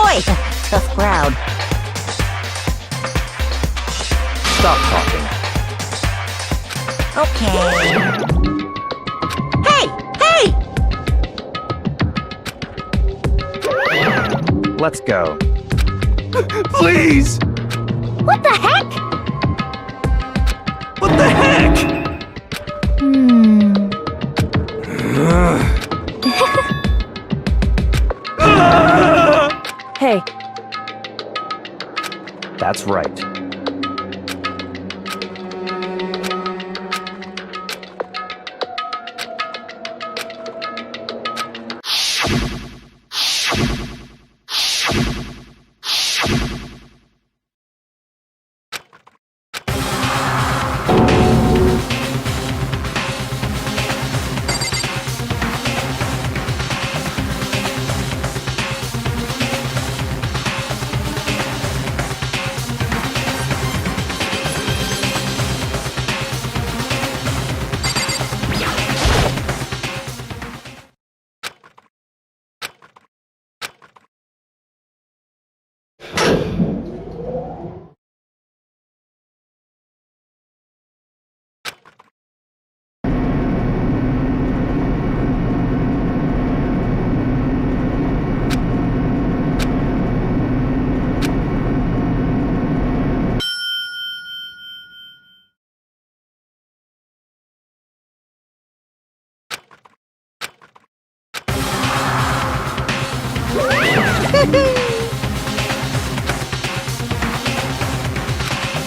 boy! Tough crowd. Stop talking. Okay. Hey! Hey! Let's go. Please! What the heck? What the heck? Hey. That's right.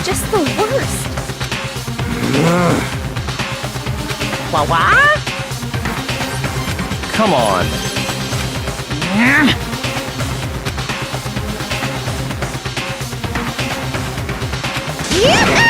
Just the worst. What? Come on. Yoo-hoo!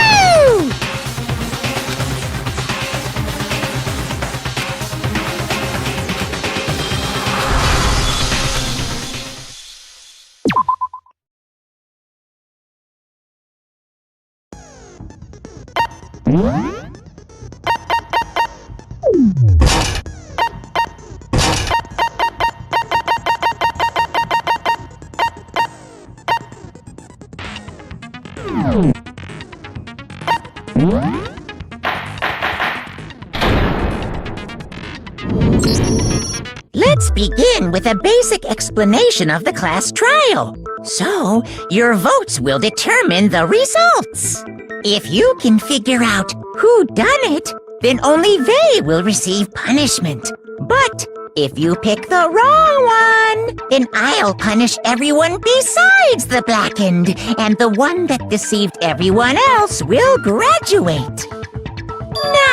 Let's begin with a basic explanation of the class trial. So, your votes will determine the results. If you can figure out who done it, then only they will receive punishment. But if you pick the wrong one, then I'll punish everyone besides the blackened, and the one that deceived everyone else will graduate.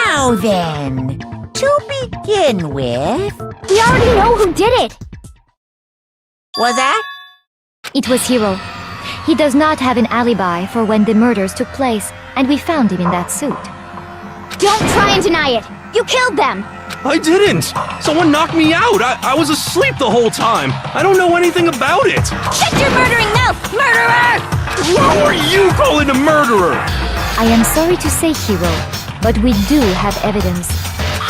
Now then, to begin with... We already know who did it. Was that? It was Hiro. He does not have an alibi for when the murders took place, and we found him in that suit. Don't try and deny it! You killed them! I didn't! Someone knocked me out! I was asleep the whole time! I don't know anything about it! Shut your murdering mouth, murderer! Who are you calling a murderer? I am sorry to say, Hiro, but we do have evidence.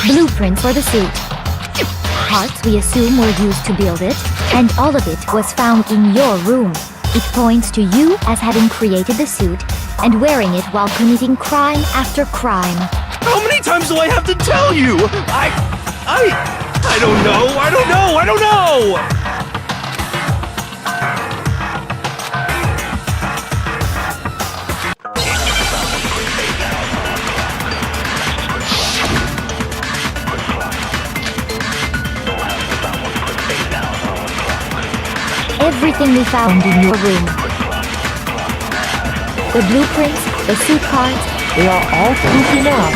Blueprints for the suit. Parts we assume were used to build it, and all of it was found in your room. It points to you as having created the suit and wearing it while committing crime after crime. How many times do I have to tell you? I don't know! Everything we found in your room. The blueprints, the suit cards, they are all proof enough.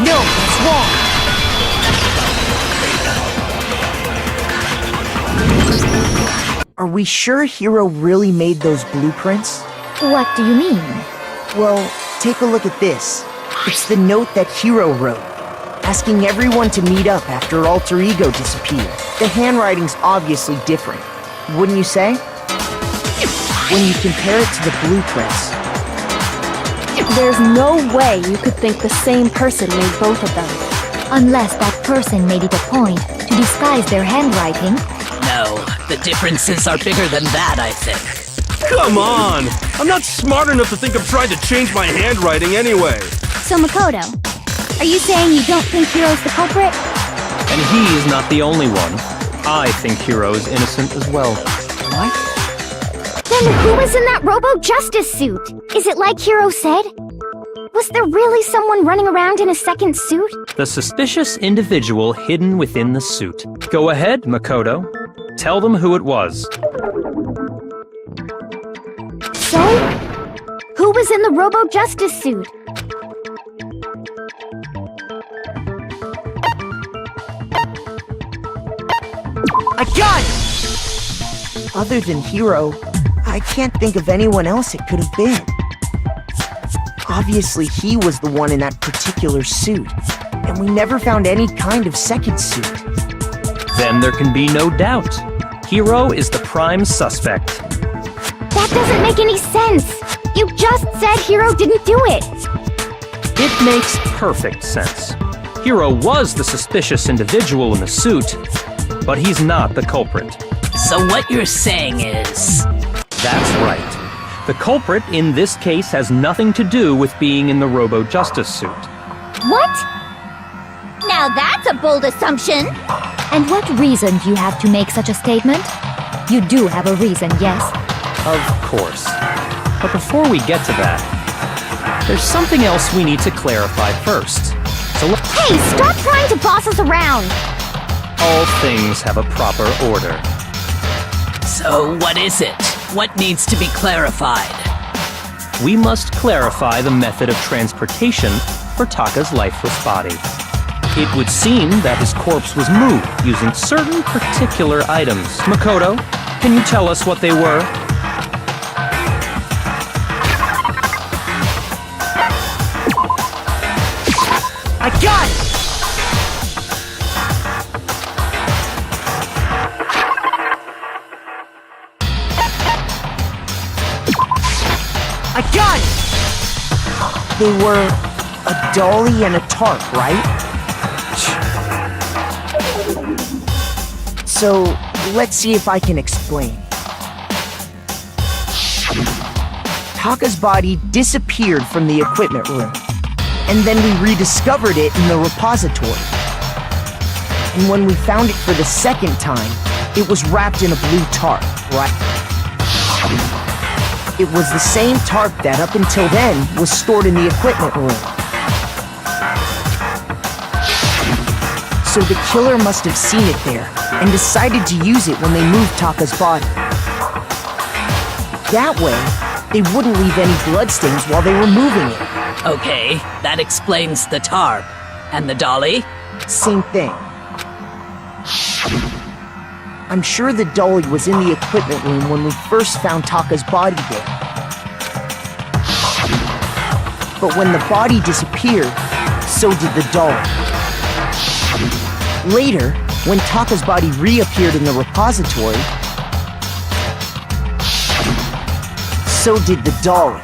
No, it's wrong. Are we sure Hiro really made those blueprints? What do you mean? Well, take a look at this. It's the note that Hiro wrote, asking everyone to meet up after Alter Ego disappeared. The handwriting's obviously different, wouldn't you say? When you compare it to the blueprints. There's no way you could think the same person made both of them. Unless that person made it a point to disguise their handwriting No, the differences are bigger than that, I think. Come on! I'm not smart enough to think of trying to change my handwriting anyway. So Makoto, are you saying you don't think Hiro's the culprit? And he is not the only one. I think Hiro is innocent as well. What? Then who was in that Robo-Justice suit? Is it like Hiro said? Was there really someone running around in a second suit? The suspicious individual hidden within the suit. Go ahead, Makoto. Tell them who it was. So? Who was in the Robo-Justice suit? I got it! Other than Hiro, I can't think of anyone else it could have been. Obviously, he was the one in that particular suit, and we never found any kind of second suit. Then there can be no doubt. Hiro is the prime suspect. That doesn't make any sense! You just said Hiro didn't do it! It makes perfect sense. Hiro was the suspicious individual in the suit, but he's not the culprit. So what you're saying is... That's right. The culprit in this case has nothing to do with being in the Robo-Justice suit. What? Now that's a bold assumption! And what reason do you have to make such a statement? You do have a reason, yes? Of course. But before we get to that, there's something else we need to clarify first. So Hey, stop trying to boss us around! all things have a proper order. So what is it? What needs to be clarified? We must clarify the method of transportation for Taka's lifeless body. It would seem that his corpse was moved using certain particular items. Makoto, can you tell us what they were? I got it! I got it! They were a dolly and a tarp, right? So, let's see if I can explain. Taka's body disappeared from the equipment room, and then we rediscovered it in the repository. And when we found it for the second time, it was wrapped in a blue tarp, right? It was the same tarp that, up until then, was stored in the equipment room. So the killer must have seen it there, and decided to use it when they moved Taka's body. That way, they wouldn't leave any bloodstains while they were moving it. Okay, that explains the tarp. And the dolly? Same thing. I'm sure the dolly was in the equipment room when we first found Taka's body there. But when the body disappeared, so did the dolly. Later, when Taka's body reappeared in the repository, so did the dolly.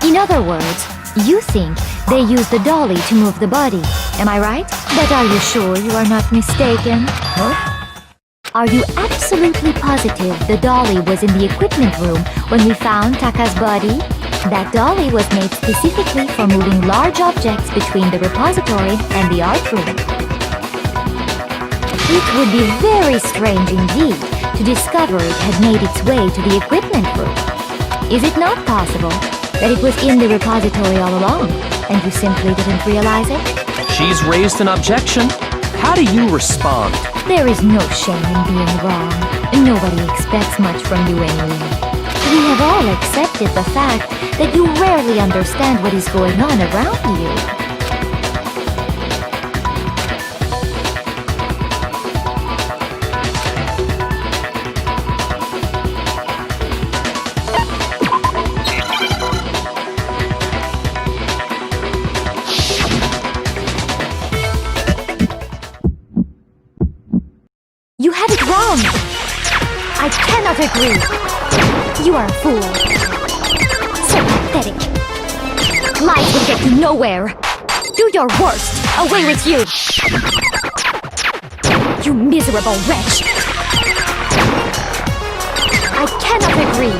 In other words, you think they used the dolly to move the body, am I right? But are you sure you are not mistaken? Huh? Are you absolutely positive the dolly was in the equipment room when we found Taka's body? That dolly was made specifically for moving large objects between the repository and the art room. It would be very strange indeed to discover it had made its way to the equipment room. Is it not possible that it was in the repository all along, and you simply didn't realize it? She's raised an objection. How do you respond? There is no shame in being wrong. Nobody expects much from you anyway. We have all accepted the fact that you rarely understand what is going on around you. You have it wrong! I cannot agree! You are a fool. So pathetic. Lies will get you nowhere. Do your worst. Away with you! You miserable wretch! I cannot agree!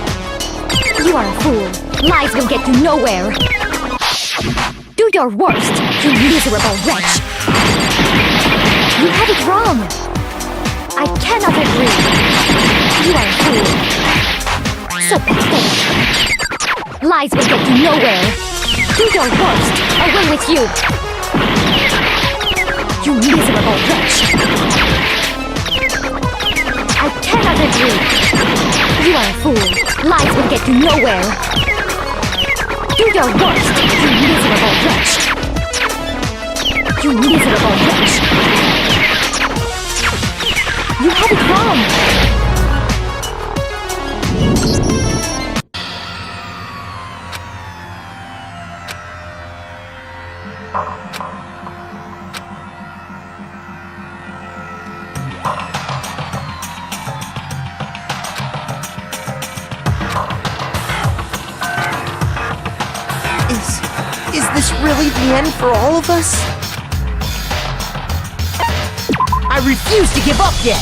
You are a fool. Lies will get you nowhere. Do your worst, you miserable wretch! You have it wrong! I cannot agree! You are a fool. So pathetic. Lies will get you nowhere. Do your worst. Away with you! You miserable wretch! I cannot agree! You are a fool. Lies will get you nowhere. Do your worst, you miserable wretch! You miserable wretch! You have it wrong! Is this really the end for all of us? I refuse to give up yet!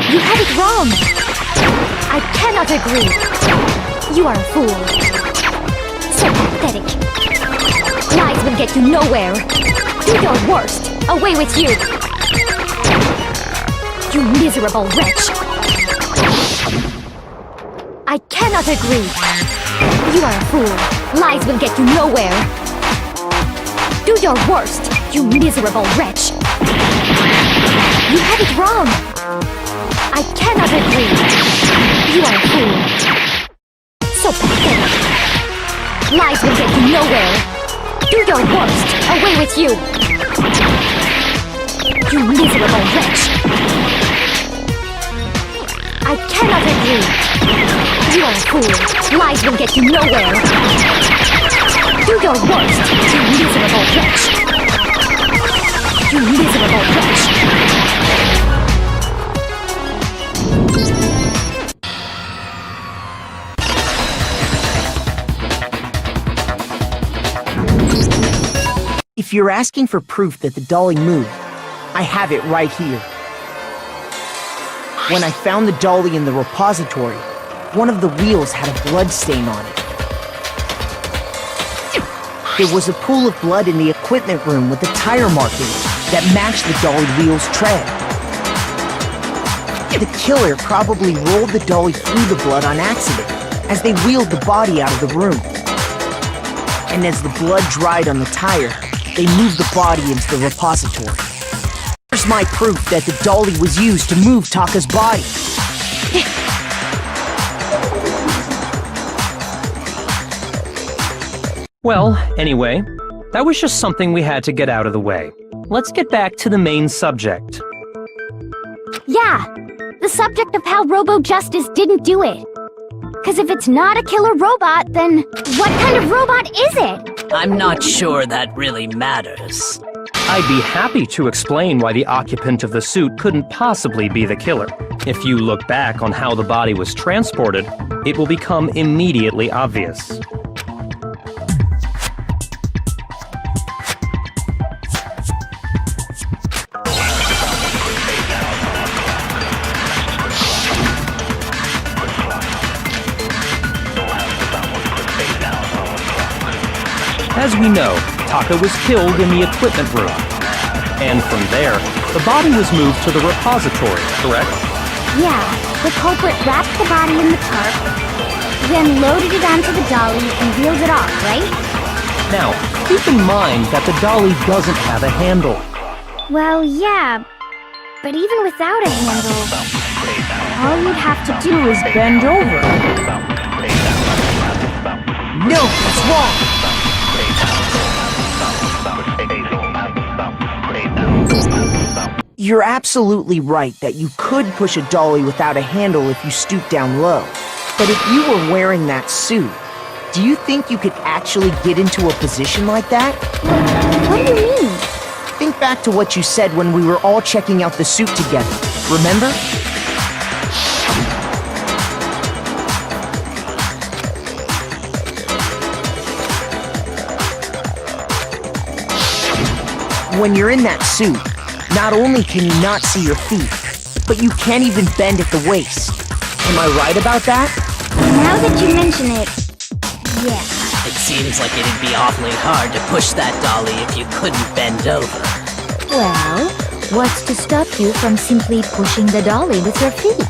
You have it wrong! I cannot agree! You are a fool. So pathetic. Lies will get you nowhere. Do your worst. Away with you. You miserable wretch. I cannot agree. You are a fool. Lies will get you nowhere. Do your worst, you miserable wretch. You have it wrong. I cannot agree. You are a fool. So pathetic. Lies will get you nowhere. Do your worst. Away with you. You miserable wretch. I cannot agree. You are a fool. Lies will get you nowhere. Do your worst. You miserable wretch. You miserable wretch. If you're asking for proof that the dolly moved, I have it right here. When I found the dolly in the repository, one of the wheels had a blood stain on it. There was a pool of blood in the equipment room with a tire marking that matched the dolly wheel's tread. The killer probably rolled the dolly through the blood on accident as they wheeled the body out of the room. And as the blood dried on the tire, they moved the body into the repository. Here's my proof that the dolly was used to move Taka's body. Well, anyway, that was just something we had to get out of the way. Let's get back to the main subject. Yeah, the subject of how Robo-Justice didn't do it. Because if it's not a killer robot, then what kind of robot is it? I'm not sure that really matters. I'd be happy to explain why the occupant of the suit couldn't possibly be the killer. If you look back on how the body was transported, it will become immediately obvious. As we know, Taka was killed in the equipment room. And from there, the body was moved to the repository, correct? Yeah, the culprit wrapped the body in the tarp, then loaded it onto the dolly and wheeled it off, right? Now, keep in mind that the dolly doesn't have a handle. Well, yeah, but even without a handle, all you'd have to do is bend over. No, it's wrong! You're absolutely right that you could push a dolly without a handle if you stoop down low. But if you were wearing that suit, do you think you could actually get into a position like that? What do you mean? Think back back to what you said when we were all checking out the suit together. Remember? When you're in that suit, not only can you not see your feet, but you can't even bend at the waist. Am I right about that? Now that you mention it, yeah. It seems like it'd be awfully hard to push that dolly if you couldn't bend over. Well, what's to stop you from simply pushing the dolly with your feet?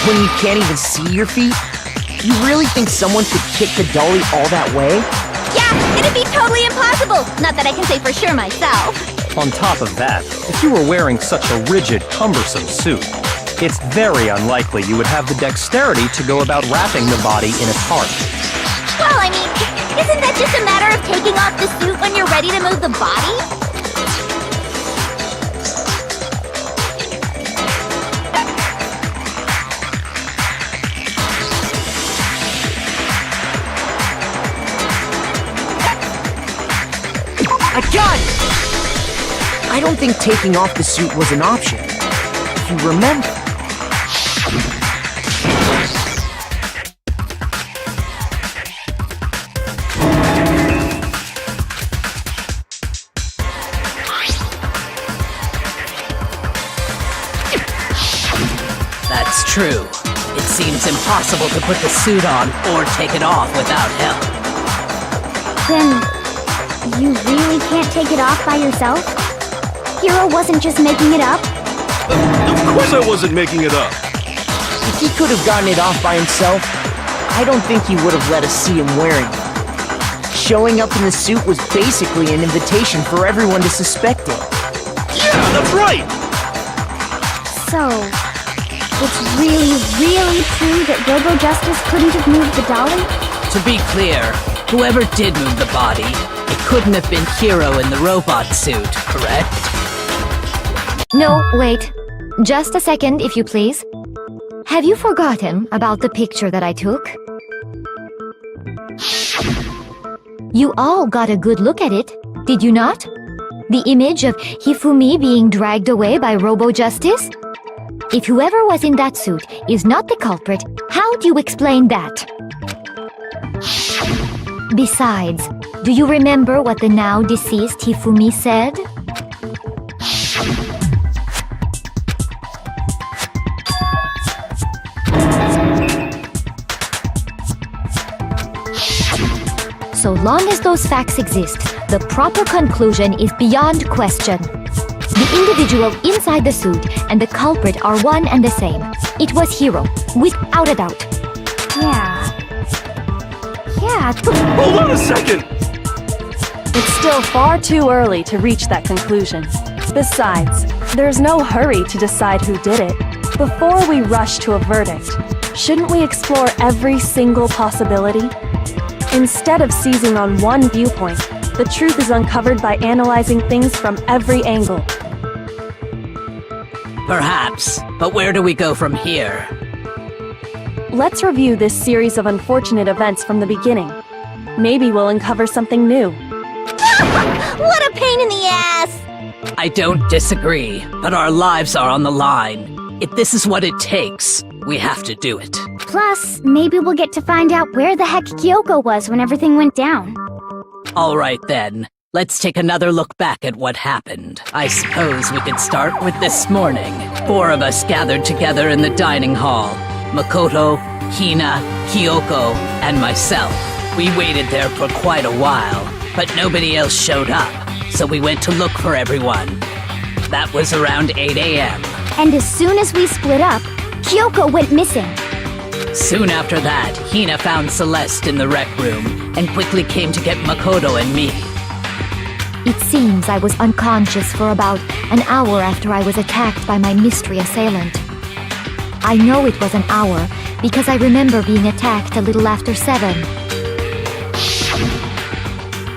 When you can't even see your feet? You really think someone could kick the dolly all that way? Yeah, it'd be totally impossible. Not that I can say for sure myself. On top of that, if you were wearing such a rigid, cumbersome suit, it's very unlikely you would have the dexterity to go about wrapping the body in its heart. Well, I mean, isn't that just a matter of taking off the suit when you're ready to move the body? I got it! I don't think taking off the suit was an option. If you remember. That's true. It seems impossible to put the suit on or take it off without help. Then, you really can't take it off by yourself? Hiro wasn't just making it up? Of course I wasn't making it up. If he could have gotten it off by himself, I don't think he would have let us see him wearing it. Showing up in the suit was basically an invitation for everyone to suspect it. Yeah, that's right! So, it's really, really true that Robo Justice couldn't have moved the dolly? To be clear, whoever did move the body, it couldn't have been Hiro in the robot suit, correct? No, wait. Just a second, if you please. Have you forgotten about the picture that I took? You all got a good look at it, did you not? The image of Hifumi being dragged away by Robo Justice? If whoever was in that suit is not the culprit, how do you explain that? Besides, do you remember what the now deceased Hifumi said? So long as those facts exist, the proper conclusion is beyond question. The individual inside the suit and the culprit are one and the same. It was Hiro, without a doubt. Yeah. Hold on a second! It's still far too early to reach that conclusion. Besides, there's no hurry to decide who did it. Before we rush to a verdict, shouldn't we explore every single possibility? Instead of seizing on one viewpoint, the truth is uncovered by analyzing things from every angle. Perhaps, but where do we go from here? Let's review this series of unfortunate events from the beginning. Maybe we'll uncover something new. What a pain in the ass! I don't disagree, but our lives are on the line. If this is what it takes, we have to do it. Plus, maybe we'll get to find out where the heck Kyoko was when everything went down. All right then, let's take another look back at what happened. I suppose we could start with this morning. 4 of us gathered together in the dining hall. Makoto, Hina, Kyoko, and myself. We waited there for quite a while, but nobody else showed up, so we went to look for everyone. That was around 8 a.m. And as soon as we split up, Kyoko went missing. Soon after that, Hina found Celeste in the rec room and quickly came to get Makoto and me. It seems I was unconscious for about an hour after I was attacked by my mystery assailant. I know it was an hour because I remember being attacked a little after 7.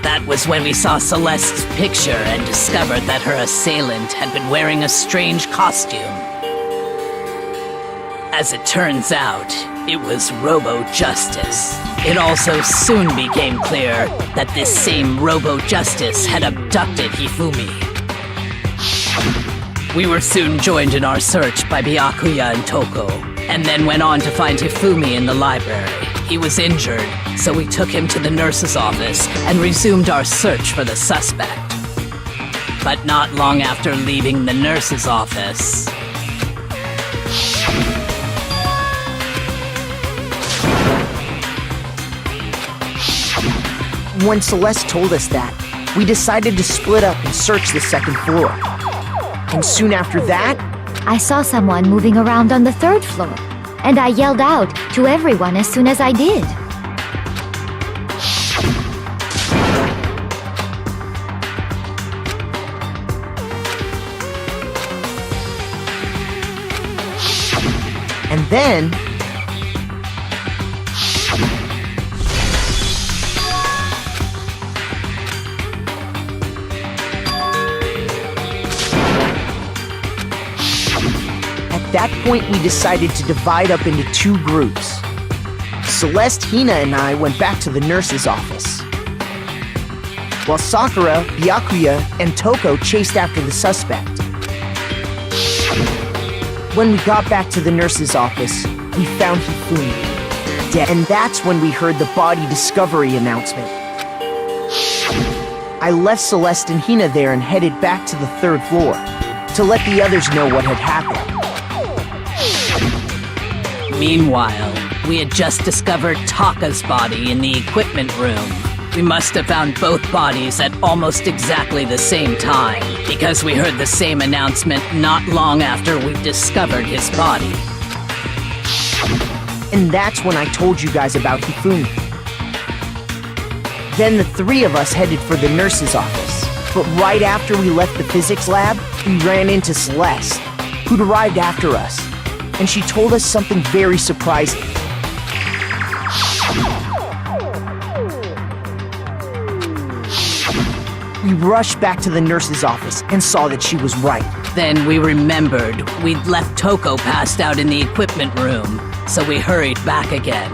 That was when we saw Celeste's picture and discovered that her assailant had been wearing a strange costume. As it turns out, It was Robo-Justice. It also soon became clear that this same Robo-Justice had abducted Hifumi. We were soon joined in our search by Byakuya and Toko, and then went on to find Hifumi in the library. He was injured, so we took him to the nurse's office and resumed our search for the suspect. But not long after leaving the nurse's office... When Celeste told us that, we decided to split up and search the second floor. And soon after that, I saw someone moving around on the third floor, and I yelled out to everyone as soon as I did. and then... At that point, we decided to divide up into two groups. Celeste, Hina, and I went back to the nurse's office, while Sakura, Byakuya, and Toko chased after the suspect. When we got back to the nurse's office, we found Hifumi dead, and that's when we heard the body discovery announcement. I left Celeste and Hina there and headed back to the third floor to let the others know what had happened. Meanwhile, we had just discovered Taka's body in the equipment room. We must have found both bodies at almost exactly the same time, because we heard the same announcement not long after we discovered his body. And that's when I told you guys about Hifumi. Then the three of us headed for the nurse's office. But right after we left the physics lab, we ran into Celeste, who'd arrived after us. And she told us something very surprising. We rushed back to the nurse's office and saw that she was right. Then we remembered we'd left Toko passed out in the equipment room, so we hurried back again.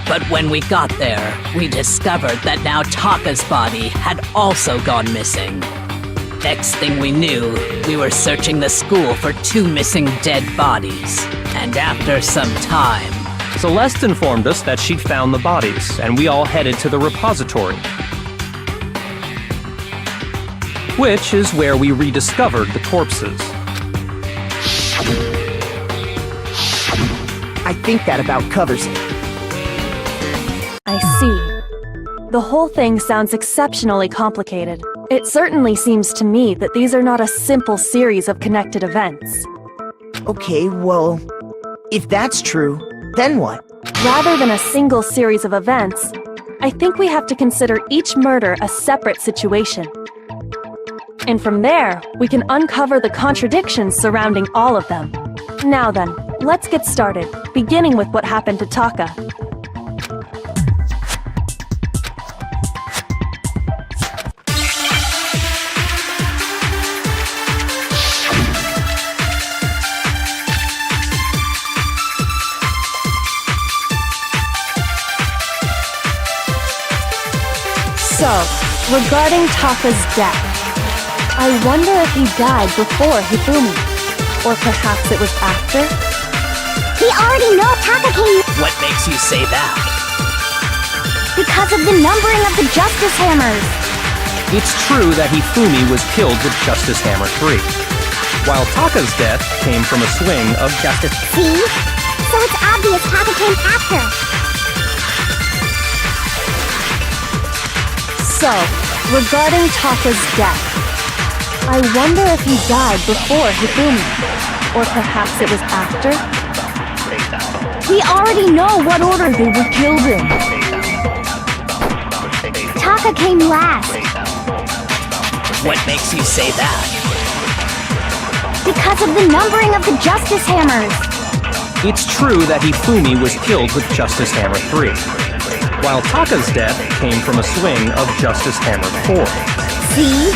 But when we got there, we discovered that now Taka's body had also gone missing. Next thing we knew, we were searching the school for two missing dead bodies. And after some time... Celeste informed us that she'd found the bodies, and we all headed to the repository, which is where we rediscovered the corpses. I think that about covers it. I see. The whole thing sounds exceptionally complicated. It certainly seems to me that these are not a simple series of connected events. Okay, well, if that's true, then what? Rather than a single series of events, I think we have to consider each murder a separate situation. And from there, we can uncover the contradictions surrounding all of them. Now then, let's get started, beginning with what happened to Taka. So, regarding Taka's death, I wonder if he died before Hifumi, or perhaps it was after? We already know Taka came What makes you say that? because of the numbering of the Justice Hammers. It's true that Hifumi was killed with Justice Hammer 3, while Taka's death came from a swing of Justice... See? So it's obvious Taka came after. So, regarding Taka's death, I wonder if he died before Hifumi, or perhaps it was after? We already know what order they were killed in. Taka came last What makes you say that? because of the numbering of the Justice Hammers. It's true that Hifumi was killed with Justice Hammer 3, while Taka's death came from a swing of Justice Hammer 4. See?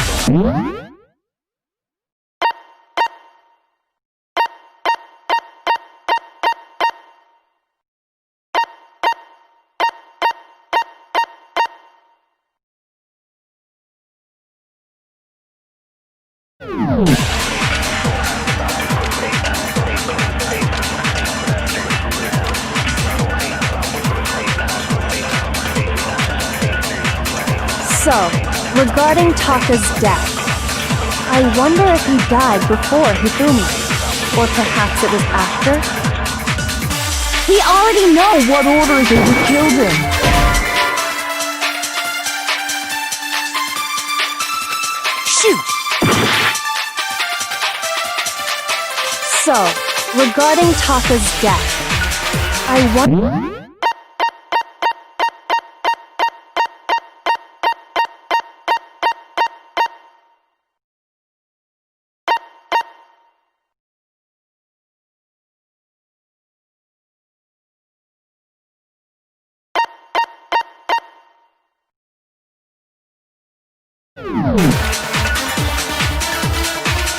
So, regarding Taka's death, I wonder if he died before Hifumi, or perhaps it was after? We already know what order they were killed in. Shoot! So, regarding Taka's death, I wonder...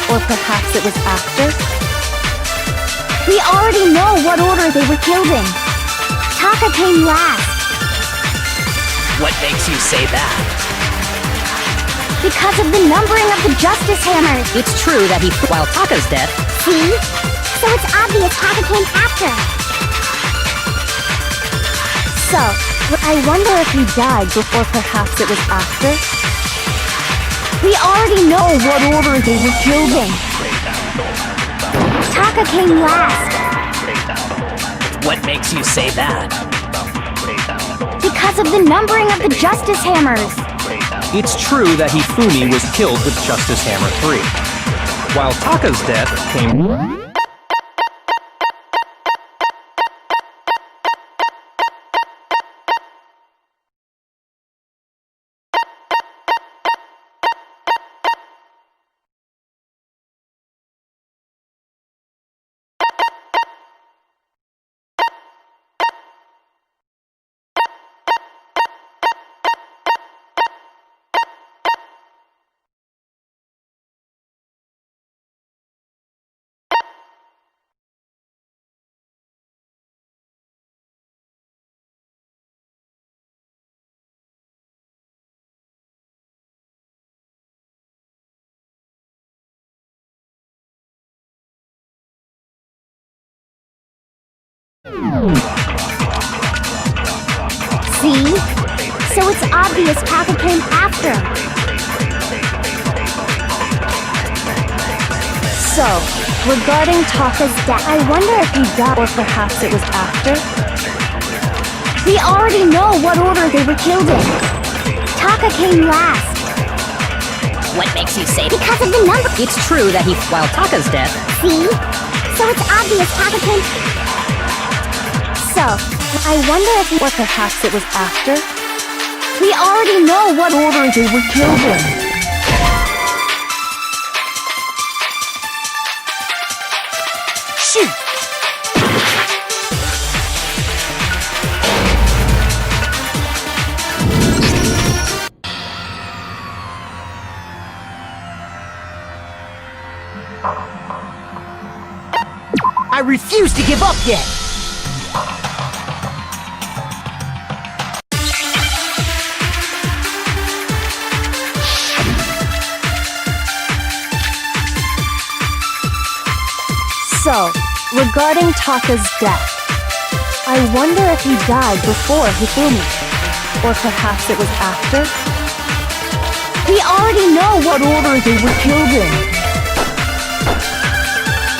Or perhaps it was after? We already know what order they were killed in. Taka came last. What makes you say that? Because of the numbering of the justice hammers. It's true that while Taka's death, See? So it's obvious Taka came after. So, I wonder if he died before perhaps it was after? We already know what order they were killed in. Taka came last. What makes you say that? Because of the numbering of the justice hammers. It's true that Hifumi was killed with Justice Hammer 3, while Taka's death came... See? So it's obvious Taka came after. So, regarding Taka's death, I wonder if he died or perhaps it was after? We already know what order they were killed in. Taka came last. what makes you say Because of the number. It's true that while Taka's death, See? So it's obvious Taka came. So, I wonder if or perhaps it was after? We already know what order they were killed in. Shoot! I refuse to give up yet! So, regarding Taka's death, I wonder if he died before Hifumi, or perhaps it was after? We already know what order they were killed in.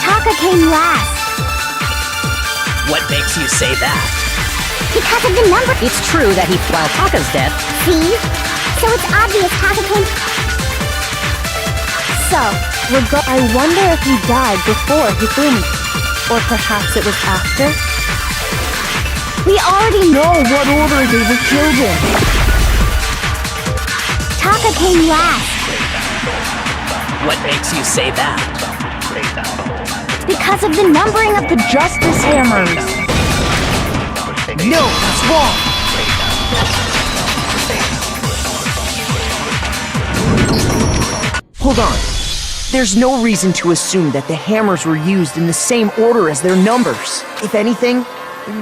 Taka came last. What makes you say that? Because of the number. it's true that while Taka's death, See? So it's obvious Taka came. So, I wonder if he died before Hifumi, or perhaps it was after? We already know what order they were killed in. Taka came last. What makes you say that? Because of the numbering of the Justice hammers! No, that's wrong! Hold on. There's no reason to assume that the hammers were used in the same order as their numbers. If anything,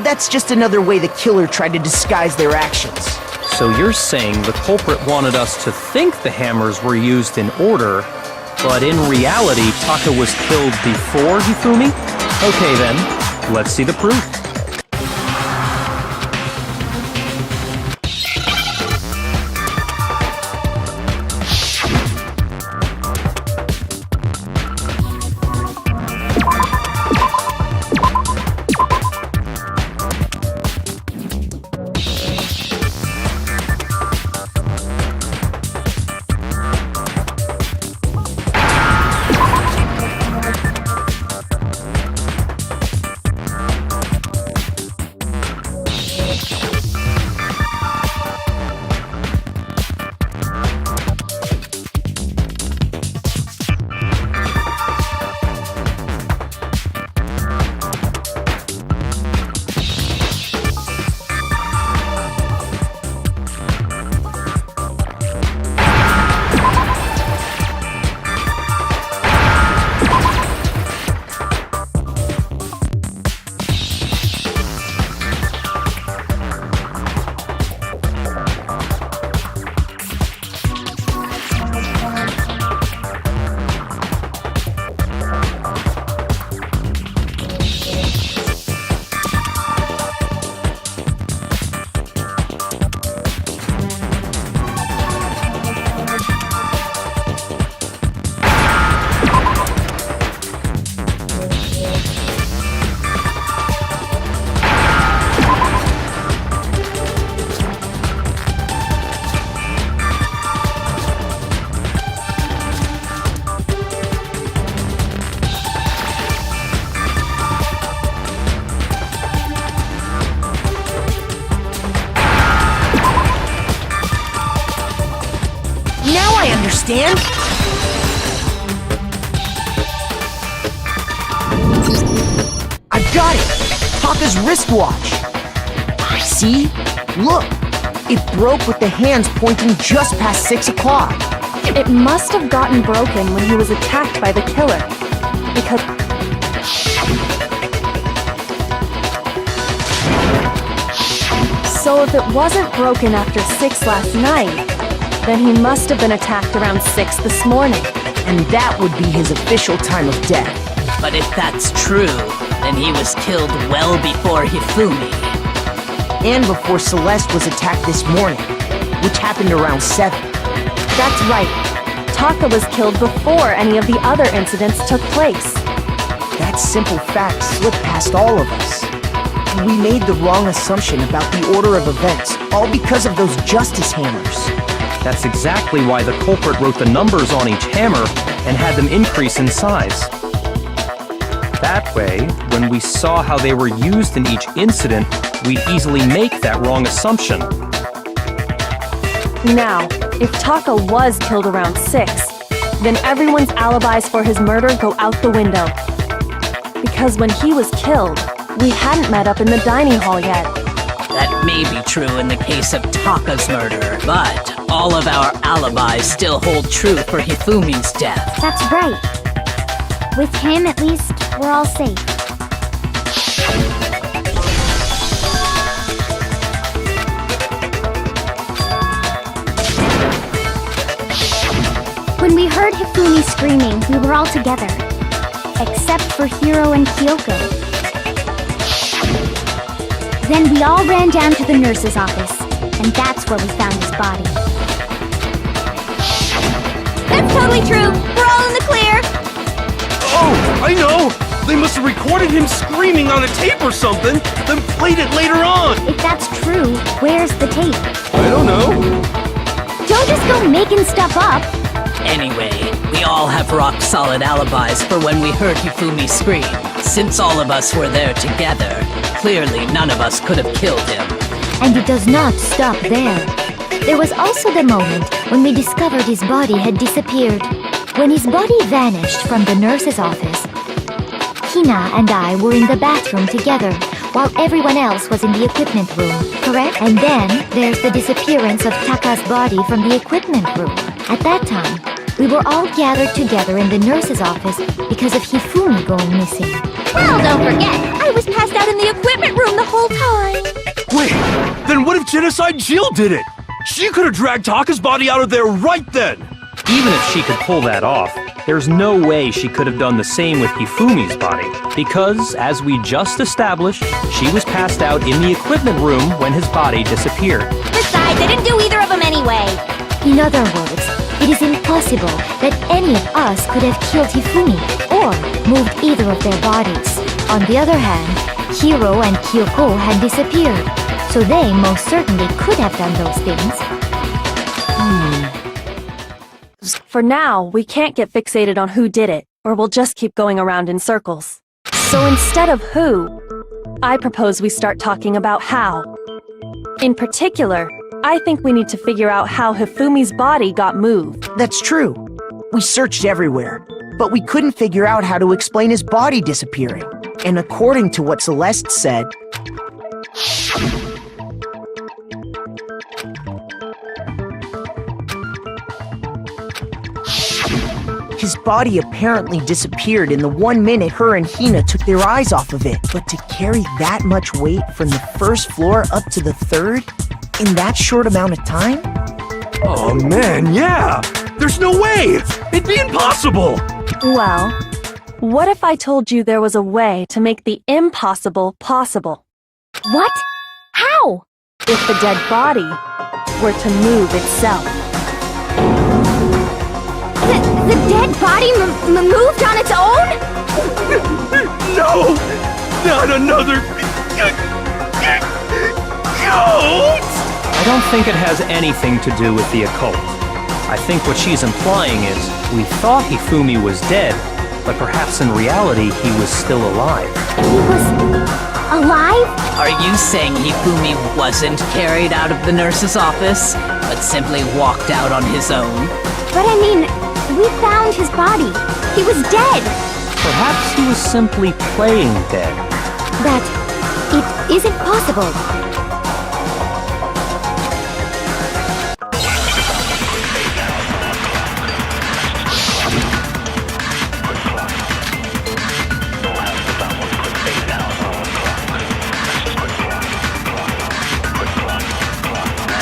that's just another way the killer tried to disguise their actions. So you're saying the culprit wanted us to think the hammers were used in order But in reality, Taka was killed before Hifumi? Okay then, let's see the proof. Understand? I've got it! Taka's wristwatch! See? Look! It broke with the hands pointing just past 6 o'clock. It must have gotten broken when he was attacked by the killer. Because... So if it wasn't broken after 6 last night, then he must have been attacked around 6 this morning. And that would be his official time of death. But if that's true, then he was killed well before Hifumi. And before Celeste was attacked this morning, which happened around 7. That's right. Taka was killed before any of the other incidents took place. That simple fact slipped past all of us. We made the wrong assumption about the order of events, all because of those justice hammers. That's exactly why the culprit wrote the numbers on each hammer and had them increase in size. That way, when we saw how they were used in each incident, we'd easily make that wrong assumption. Now, if Taka was killed around 6, then everyone's alibis for his murder go out the window. Because when he was killed, we hadn't met up in the dining hall yet. That may be true in the case of Taka's murder, but all of our alibis still hold true for Hifumi's death. That's right. With him, at least, we're all safe. When we heard Hifumi screaming, we were all together. Except for Hiro and Kyoko. Then we all ran down to the nurse's office, and that's where we found his body. That's totally true! We're all in the clear! Oh, I know! They must have recorded him screaming on a tape or something, then played it later on! If that's true, where's the tape? I don't know. Don't just go making stuff up! Anyway, we all have rock-solid alibis for when we heard Hifumi scream. Since all of us were there together, clearly none of us could have killed him. And it does not stop there. There was also the moment when we discovered his body had disappeared. When his body vanished from the nurse's office, Hina and I were in the bathroom together, while everyone else was in the equipment room, correct? And then there's the disappearance of Taka's body from the equipment room. At that time, we were all gathered together in the nurse's office because of Hifumi going missing. Well, don't forget, I was passed out in the equipment room the whole time! Wait, then what if Genocide Jill did it? She could have dragged Taka's body out of there right then! Even if she could pull that off, there's no way she could have done the same with Hifumi's body, because, as we just established, she was passed out in the equipment room when his body disappeared. Besides, I didn't do either of them anyway. In other words, it is impossible that any of us could have killed Hifumi or moved either of their bodies. On the other hand, Hiro and Kyoko had disappeared, so they most certainly could have done those things. For now, we can't get fixated on who did it, or we'll just keep going around in circles. So instead of who, I propose we start talking about how. In particular, I think we need to figure out how Hifumi's body got moved. That's true. We searched everywhere, but we couldn't figure out how to explain his body disappearing. And according to what Celeste said, his body apparently disappeared in the 1 minute her and Hina took their eyes off of it. But to carry that much weight from the first floor up to the third in that short amount of time? Oh man, yeah! There's no way! It'd be impossible! Well, what if I told you there was a way to make the impossible possible? What? How? If the dead body were to move itself. The dead body moved on its own? No! Not another... goat! I don't think it has anything to do with the occult. I think what she's implying is, we thought Hifumi was dead, but perhaps in reality he was still alive. He was alive? Are you saying Hifumi wasn't carried out of the nurse's office, but simply walked out on his own? But I mean, we found his body. He was dead. Perhaps he was simply playing dead. That it isn't possible.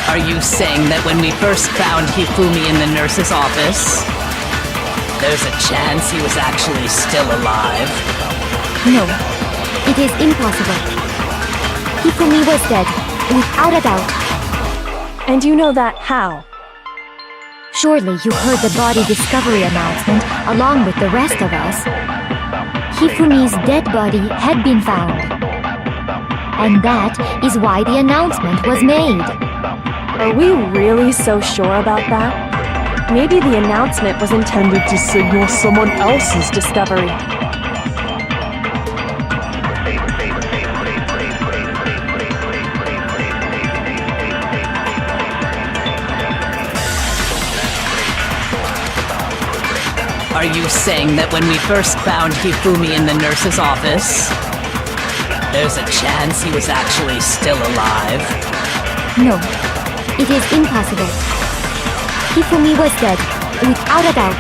Are you saying that when we first found Hifumi in the nurse's office, there's a chance he was actually still alive? No, it is impossible. Hifumi was dead, without a doubt. And you know that how? Surely you heard the body discovery announcement along with the rest of us. Hifumi's dead body had been found. And that is why the announcement was made. Are we really so sure about that? Maybe the announcement was intended to signal someone else's discovery. Are you saying that when we first found Hifumi in the nurse's office, there's a chance he was actually still alive? No, it is impossible. Hifumi was dead, without a doubt.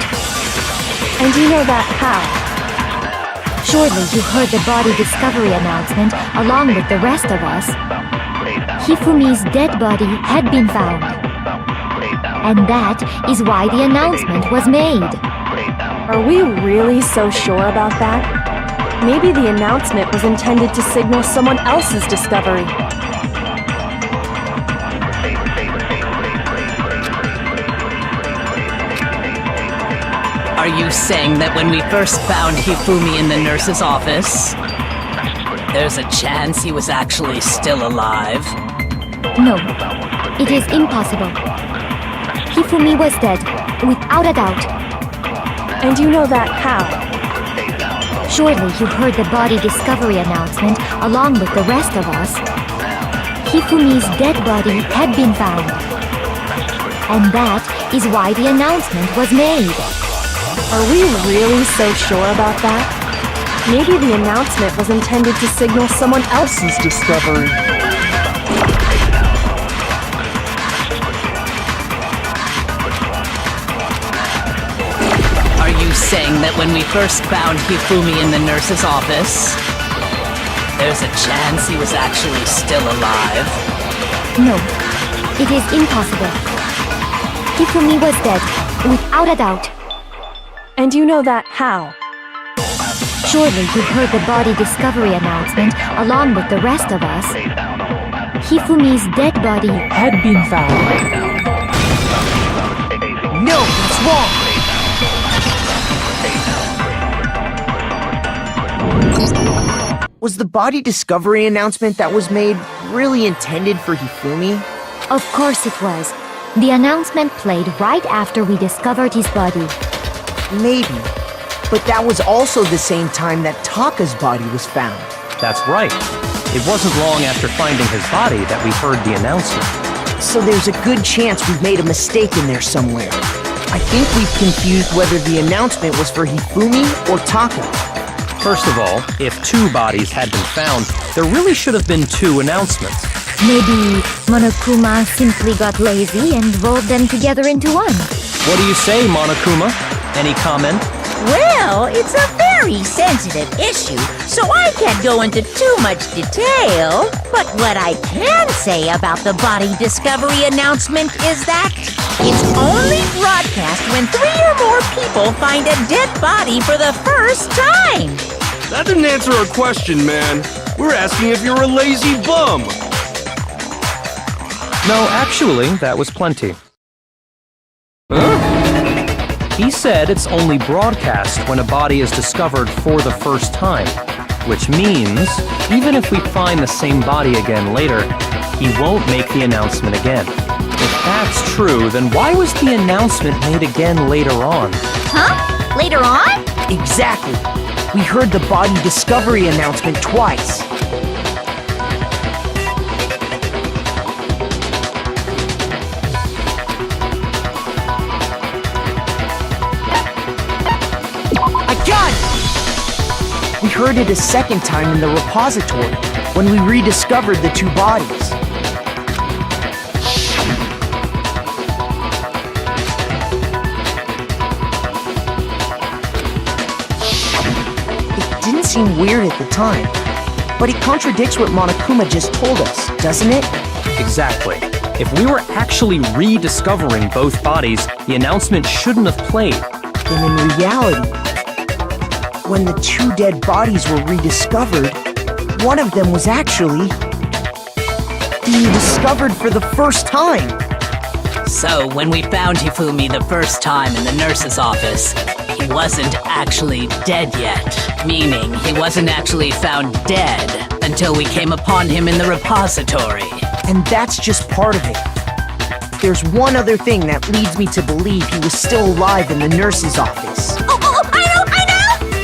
And you know that how? Surely you heard the body discovery announcement along with the rest of us. Hifumi's dead body had been found. And that is why the announcement was made. Are we really so sure about that? Maybe the announcement was intended to signal someone else's discovery. Are you saying that when we first found Hifumi in the nurse's office, there's a chance he was actually still alive? No, it is impossible. Hifumi was dead, without a doubt. And you know that how? Surely you heard the body discovery announcement along with the rest of us. Hifumi's dead body had been found. And that is why the announcement was made. Are we really so sure about that? Maybe the announcement was intended to signal someone else's discovery. Are you saying that when we first found Hifumi in the nurse's office, there's a chance he was actually still alive? No, it is impossible. Hifumi was dead, without a doubt. And you know that how? Surely you've heard the body discovery announcement along with the rest of us. Hifumi's dead body had been found. No, it's wrong! Was the body discovery announcement that was made really intended for Hifumi? Of course it was. The announcement played right after we discovered his body. Maybe. But that was also the same time that Taka's body was found. That's right. It wasn't long after finding his body that we heard the announcement. So there's a good chance we've made a mistake in there somewhere. I think we've confused whether the announcement was for Hifumi or Taka. First of all, if 2 bodies had been found, there really should have been 2 announcements. Maybe Monokuma simply got lazy and rolled them together into one. What do you say, Monokuma? Any comment? Well, it's a very sensitive issue, so I can't go into too much detail. But what I can say about the body discovery announcement is that it's only broadcast when 3 or more people find a dead body for the first time. That didn't answer our question, man. We're asking if you're a lazy bum. No, actually, that was plenty. He said it's only broadcast when a body is discovered for the first time, which means even if we find the same body again later, he won't make the announcement again. If that's true, then why was the announcement made again later on? Huh? Later on? Exactly. We heard the body discovery announcement twice. We heard it a second time in the repository, when we rediscovered the 2 bodies. It didn't seem weird at the time, but it contradicts what Monokuma just told us, doesn't it? Exactly. If we were actually rediscovering both bodies, the announcement shouldn't have played. Then in reality, when the 2 dead bodies were rediscovered, one of them was actually being discovered for the first time. So, when we found Hifumi the first time in the nurse's office, he wasn't actually dead yet. Meaning, he wasn't actually found dead until we came upon him in the repository. And that's just part of it. There's one other thing that leads me to believe he was still alive in the nurse's office. Oh, I know!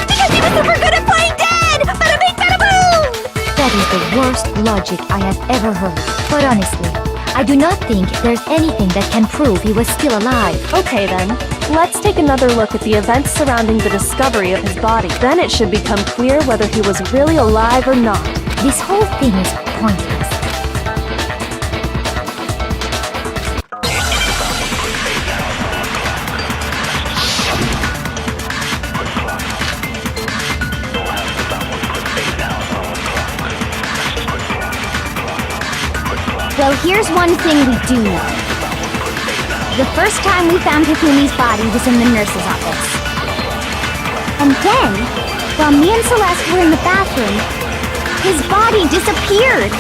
Because he was super good at playing dead! Bada bing, bada boom! That is the worst logic I have ever heard. But honestly, I do not think there's anything that can prove he was still alive. Okay then, let's take another look at the events surrounding the discovery of his body. Then it should become clear whether he was really alive or not. This whole thing is pointless. Well, here's one thing we do know. The first time we found Hifumi's body was in the nurse's office. And then, while me and Celeste were in the bathroom, his body disappeared.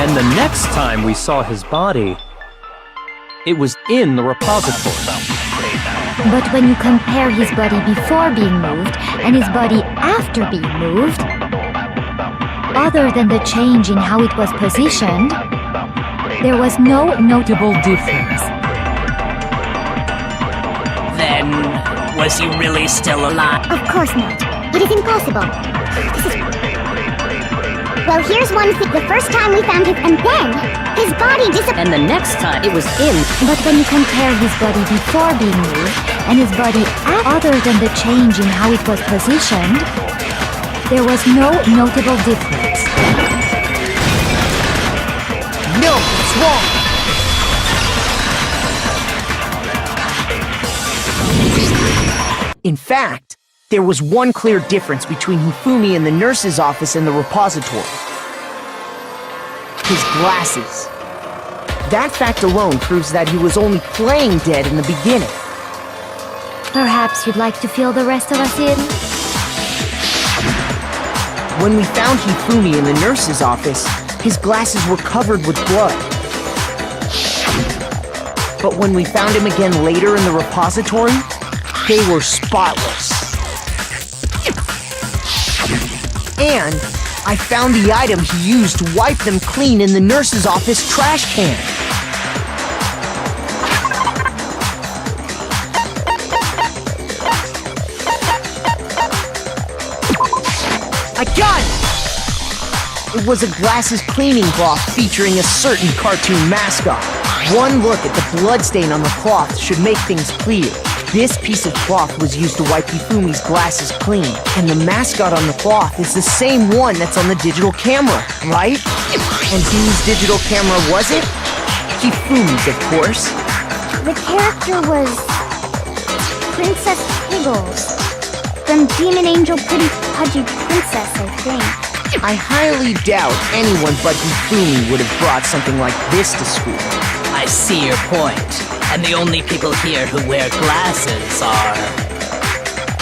And the next time we saw his body, it was in the repository. But when you compare his body before being moved and his body after being moved, other than the change in how it was positioned, there was no notable difference. Then, was he really still alive? Of course not. It is impossible. Well, here's one thing. The first time we found him, and then his body disappeared. And the next time, it was in. But when you compare his body before being moved and his body other than the change in how it was positioned, there was no notable difference. No, it's wrong! In fact, there was one clear difference between Hifumi in the nurse's office and the repository. His glasses. That fact alone proves that he was only playing dead in the beginning. Perhaps you'd like to fill the rest of us in? When we found Hifumi in the nurse's office, his glasses were covered with blood. But when we found him again later in the repository, they were spotless. And I found the item he used to wipe them clean in the nurse's office trash can. I got it! It was a glasses cleaning cloth featuring a certain cartoon mascot. One look at the bloodstain on the cloth should make things clear. This piece of cloth was used to wipe Hifumi's glasses clean, and the mascot on the cloth is the same one that's on the digital camera, right? And whose digital camera was it? Hifumi's, of course. The character was Princess Piggles. From Demon Angel Pretty Pudgy Princess, I think. I highly doubt anyone but Hifumi would have brought something like this to school. I see your point. And the only people here who wear glasses are...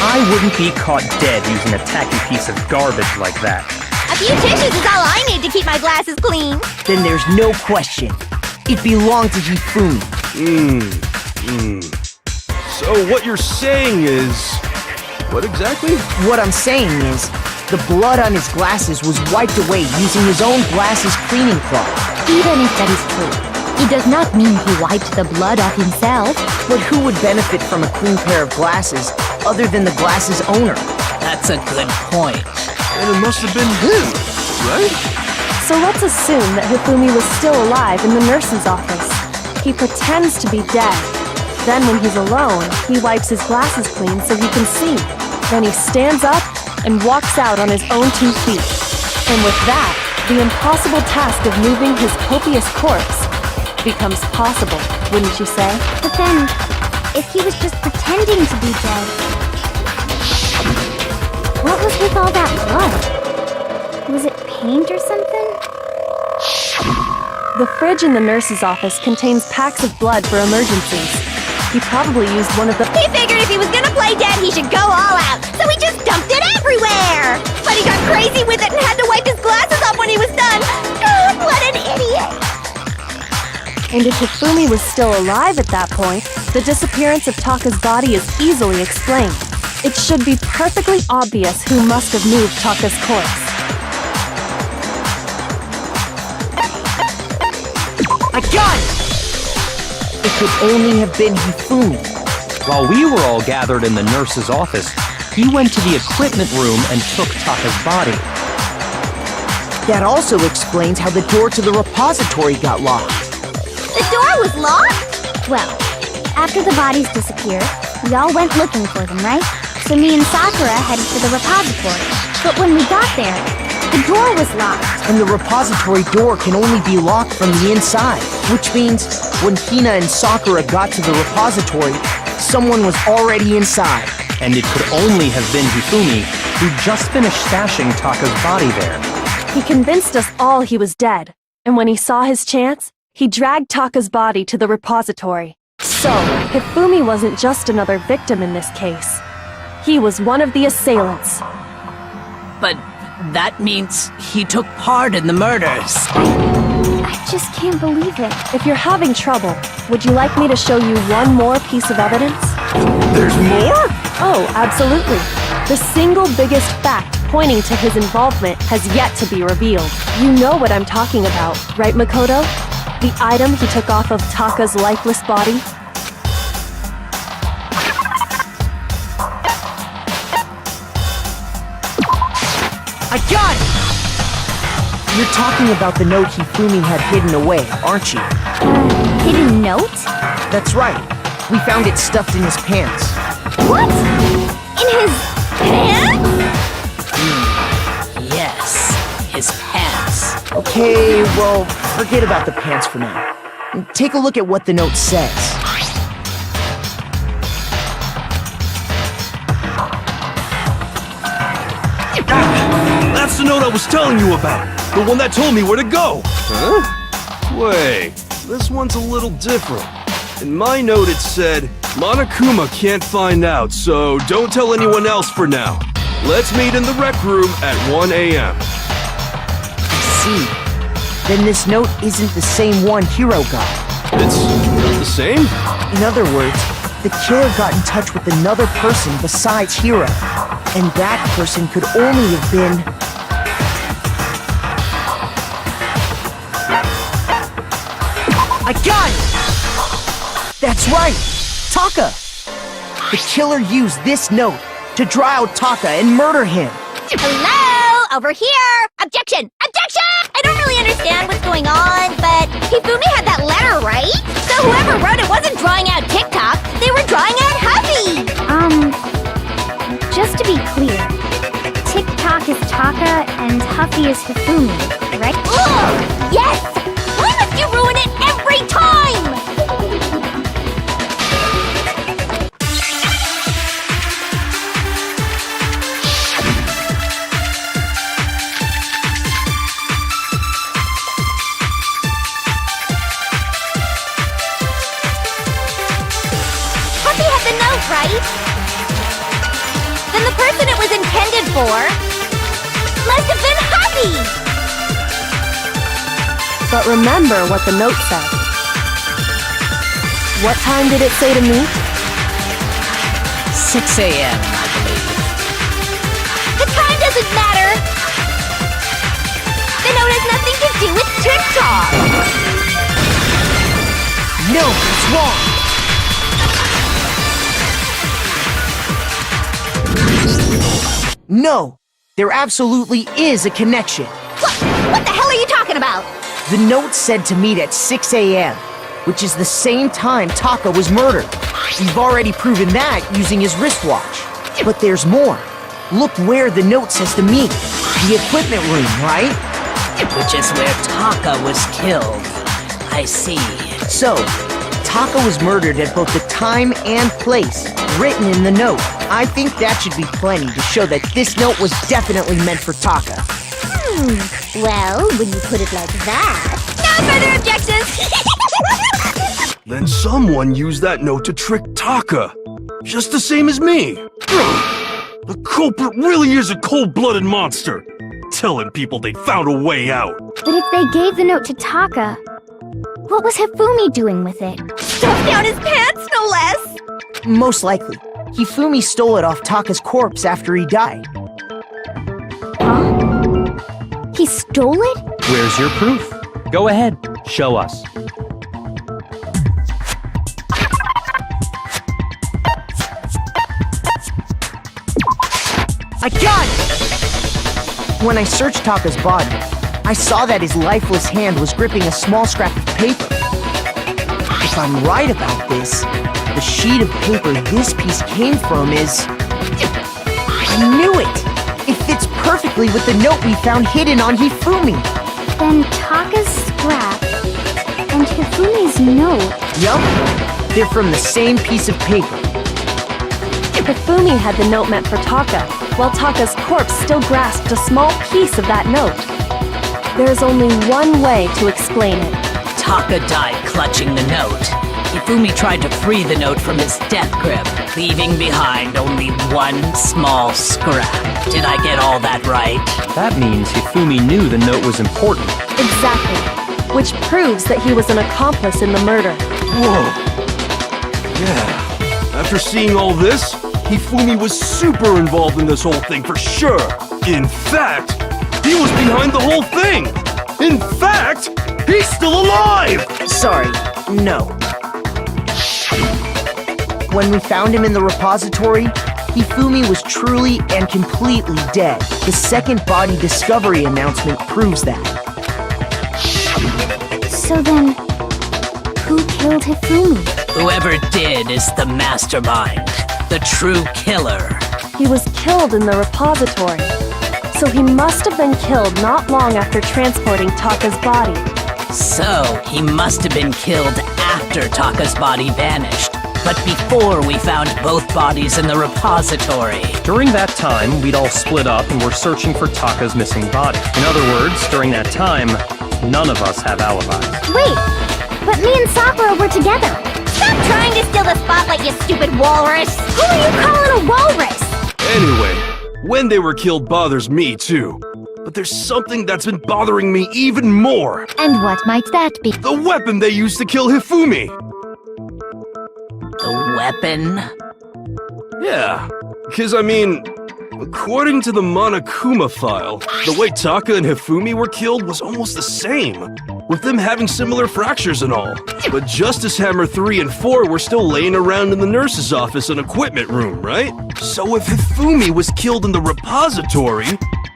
I wouldn't be caught dead using a tacky piece of garbage like that. A few tissues is all I need to keep my glasses clean. Then there's no question. It belonged to Hifumi. So what you're saying is... What exactly? What I'm saying is, the blood on his glasses was wiped away using his own glasses cleaning cloth. Even if that is true, it does not mean he wiped the blood off himself. But who would benefit from a clean pair of glasses other than the glasses owner? That's a good point. And it must have been him, right? So let's assume that Hifumi was still alive in the nurse's office. He pretends to be dead. Then when he's alone, he wipes his glasses clean so he can see. Then he stands up and walks out on his own 2 feet. And with that, the impossible task of moving his copious corpse becomes possible, wouldn't you say? But then, if he was just pretending to be dead, what was with all that blood? Was it paint or something? The fridge in the nurse's office contains packs of blood for emergencies. He probably used one of the... He figured if he was gonna play dead, he should go all out, so he just dumped it everywhere! But he got crazy with it and had to wipe his glasses off when he was done! God, what an idiot! And if Hifumi was still alive at that point, the disappearance of Taka's body is easily explained. It should be perfectly obvious who must have moved Taka's corpse. I got it! It could only have been Hifumi. While we were all gathered in the nurse's office, he went to the equipment room and took Taka's body. That also explains how the door to the repository got locked. The door was locked? Well, after the bodies disappeared, we all went looking for them, right? So me and Sakura headed for the repository. But when we got there, the door was locked. And the repository door can only be locked from the inside, which means when Hina and Sakura got to the repository, someone was already inside. And it could only have been Hifumi, who just finished stashing Taka's body there. He convinced us all he was dead, and when he saw his chance, he dragged Taka's body to the repository. So, Hifumi wasn't just another victim in this case. He was one of the assailants. But that means he took part in the murders. I just can't believe it. If you're having trouble, would you like me to show you one more piece of evidence? There's more? Oh, absolutely. The single biggest fact pointing to his involvement has yet to be revealed. You know what I'm talking about, right, Makoto? The item he took off of Taka's lifeless body? I got it! You're talking about the note Hifumi had hidden away, aren't you? Hidden note? That's right. We found it stuffed in his pants. What? In his pants? Yes, his pants. Okay, well, forget about the pants for now. Take a look at what the note says. That's the note I was telling you about. The one that told me where to go. Huh? Wait, this one's a little different. In my note it said, Monokuma can't find out, so don't tell anyone else for now. Let's meet in the rec room at 1 a.m. I see. Then this note isn't the same one Hiro got. It's the same? In other words, the killer got in touch with another person besides Hiro. And that person could only have been... I got it! That's right! Taka! The killer used this note to draw out Taka and murder him. Hello? Over here! Objection! Objection! I don't really understand what's going on, but Hifumi had that letter, right? So whoever wrote it wasn't drawing out TikTok, they were drawing out Huffy! Just to be clear, TikTok is Taka and Huffy is Hifumi, right? Ugh! Yes! Why must you ruin it every time? Huffy had the note, right? Then the person it was intended for must have been Huffy! But remember what the note said. What time did it say to me? 6 a.m., I believe. The time doesn't matter! The note has nothing to do with TikTok! No, it's wrong! No, there absolutely is a connection. What the hell are you talking about? The note said to meet at 6 a.m., which is the same time Taka was murdered. We've already proven that using his wristwatch. But there's more. Look where the note says to meet. The equipment room, right? Which is where Taka was killed. I see. So, Taka was murdered at both the time and place written in the note. I think that should be plenty to show that this note was definitely meant for Taka. Well, when you put it like that... No further objections! Then someone used that note to trick Taka. Just the same as me. The culprit really is a cold-blooded monster. Telling people they found a way out. But if they gave the note to Taka, what was Hifumi doing with it? Stuffed down his pants, no less! Most likely, Hifumi stole it off Taka's corpse after he died. Huh? He stole it? Where's your proof? Go ahead, show us. I got it! When I searched Taka's body, I saw that his lifeless hand was gripping a small scrap of paper. If I'm right about this, the sheet of paper this piece came from is... I knew it! It fits perfectly with the note we found hidden on Hifumi. Then Taka's scrap and Hifumi's note... Yup, they're from the same piece of paper. Hifumi had the note meant for Taka, while Taka's corpse still grasped a small piece of that note. There's only one way to explain it. Taka died clutching the note. Hifumi tried to free the note from his death grip, leaving behind only one small scrap. Did I get all that right? That means Hifumi knew the note was important. Exactly. Which proves that he was an accomplice in the murder. Whoa. Yeah. After seeing all this, Hifumi was super involved in this whole thing for sure. In fact, he was behind the whole thing. In fact, he's still alive! Sorry, no. When we found him in the repository, Hifumi was truly and completely dead. The second body discovery announcement proves that. So then, who killed Hifumi? Whoever did is the mastermind, the true killer. He was killed in the repository, so he must have been killed not long after transporting Taka's body. So, he must have been killed after Taka's body vanished, but before we found both bodies in the repository. During that time, we'd all split up and were searching for Taka's missing body. In other words, during that time, none of us have alibis. Wait, but Hero were together. Stop trying to steal the spotlight, you stupid walrus! Who are you calling a walrus? Anyway, when they were killed bothers me too. But there's something that's been bothering me even more. And what might that be? The weapon they used to kill Hifumi! The weapon? Yeah, because I mean, according to the Monokuma file, the way Taka and Hifumi were killed was almost the same, with them having similar fractures and all. But Justice Hammer 3 and 4 were still laying around in the nurse's office and equipment room, right? So if Hifumi was killed in the repository,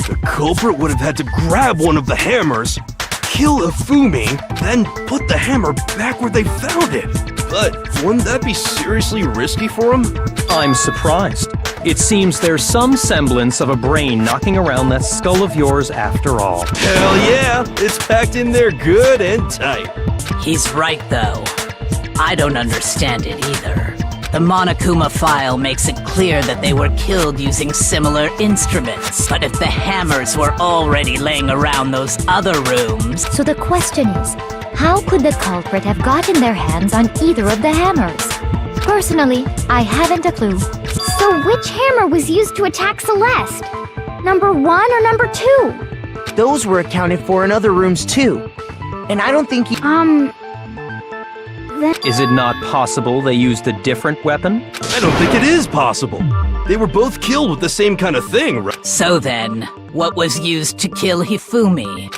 the culprit would have had to grab one of the hammers, kill Hifumi, then put the hammer back where they found it. But wouldn't that be seriously risky for him? I'm surprised. It seems there's some semblance of a brain knocking around that skull of yours after all. Hell yeah, it's packed in there good and tight. He's right, though. I don't understand it either. The Monokuma file makes it clear that they were killed using similar instruments. But if the hammers were already laying around those other rooms... So the question is, how could the culprit have gotten their hands on either of the hammers? Personally, I haven't a clue. So which hammer was used to attack Celeste? Number 1 or number 2? Those were accounted for in other rooms too. And I don't think Is it not possible they used a different weapon? I don't think it is possible. They were both killed with the same kind of thing, right? So then, what was used to kill Hifumi?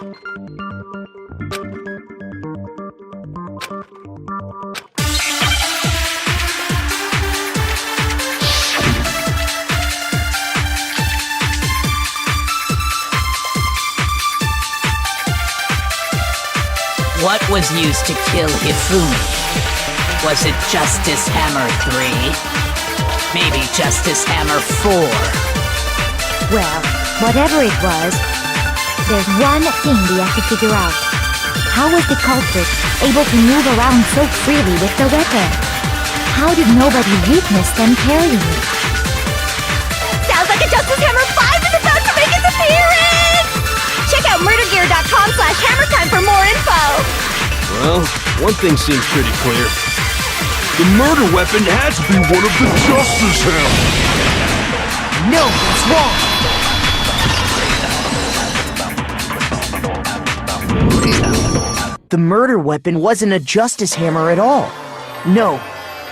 What was used to kill Hifumi? Was it Justice Hammer 3? Maybe Justice Hammer 4? Well, whatever it was, there's one thing we have to figure out. How was the culprit able to move around so freely with the weapon? How did nobody witness them carrying it? Sounds like a Justice Hammer 5 is about to make its appearance! Check out murdergear.com/hammertime for more info! Well, one thing seems pretty clear. The murder weapon had to be one of the Justice Hammers! no, it's wrong! The murder weapon wasn't a Justice Hammer at all. No,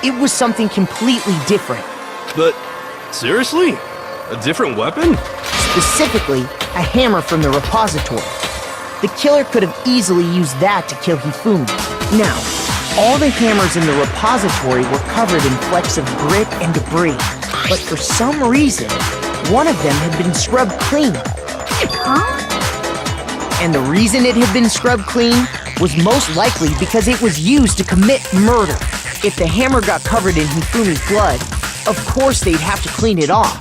it was something completely different. But, seriously? A different weapon? Specifically, a hammer from the repository. The killer could have easily used that to kill Hifumi. Now, all the hammers in the repository were covered in flecks of grit and debris, but for some reason, one of them had been scrubbed clean. And the reason it had been scrubbed clean was most likely because it was used to commit murder. If the hammer got covered in Hifumi's blood, of course they'd have to clean it off.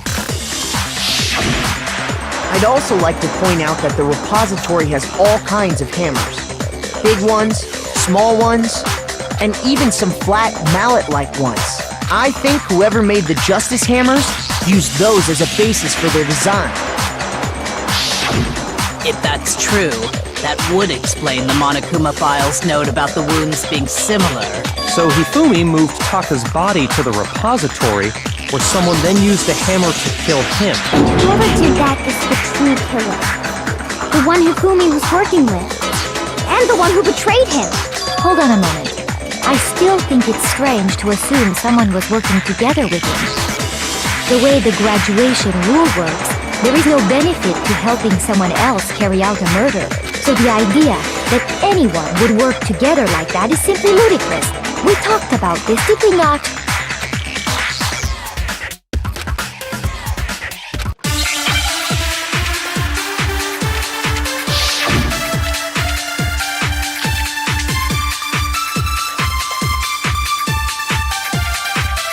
I'd also like to point out that the repository has all kinds of hammers. Big ones, small ones, and even some flat mallet-like ones. I think whoever made the Justice Hammers used those as a basis for their design. If that's true, that would explain the Monokuma file's note about the wounds being similar. So Hifumi moved Taka's body to the repository, where someone then used the hammer to kill him. Whoever did that is the true killer. The one Hifumi was working with. And the one who betrayed him. Hold on a moment. I still think it's strange to assume someone was working together with him. The way the graduation rule works, there is no benefit to helping someone else carry out a murder. So the idea that anyone would work together like that is simply ludicrous. We talked about this, did we not?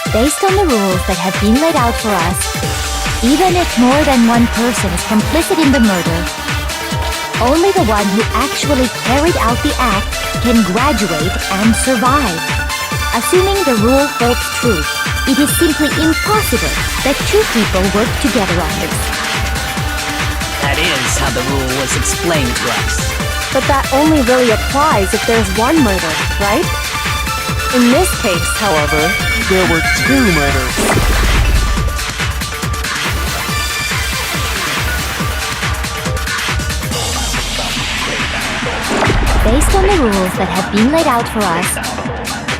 Based on the rules that have been laid out for us, even if more than one person is complicit in the murder, only the one who actually carried out the act can graduate and survive. Assuming the rule holds true, it is simply impossible that two people work together on this. That is how the rule was explained to us. But that only really applies if there's one murder, right? In this case, however, there were 2 murders. Based on the rules that have been laid out for us,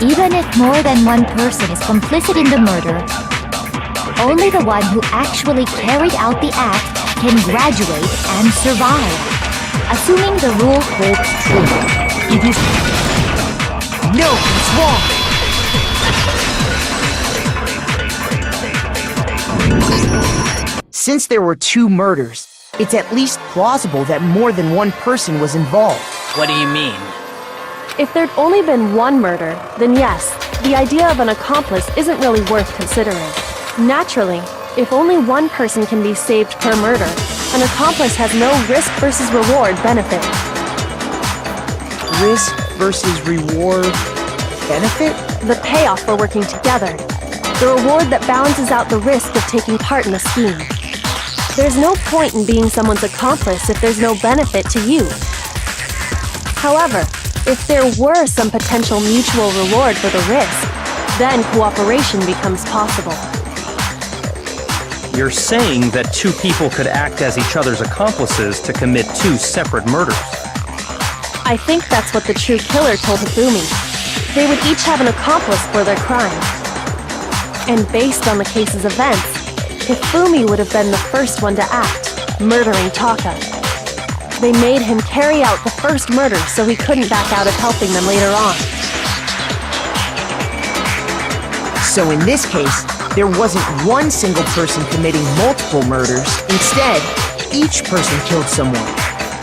even if more than one person is complicit in the murder, only the one who actually carried out the act can graduate and survive. Assuming the rule holds true. It is... No, it's wrong! Since there were 2 murders, it's at least plausible that more than one person was involved. What do you mean? If there'd only been 1 murder, then yes, the idea of an accomplice isn't really worth considering. Naturally, if only 1 person can be saved per murder, an accomplice has no risk versus reward benefit. Risk versus reward benefit? The payoff for working together. The reward that balances out the risk of taking part in a scheme. There's no point in being someone's accomplice if there's no benefit to you. However, if there were some potential mutual reward for the risk, then cooperation becomes possible. You're saying that 2 people could act as each other's accomplices to commit 2 separate murders. I think that's what the true killer told Hifumi. They would each have an accomplice for their crime. And based on the case's events, Hifumi would have been the first one to act, murdering Taka. They made him carry out the first murder so he couldn't back out of helping them later on. So in this case, there wasn't one single person committing multiple murders. Instead, each person killed someone,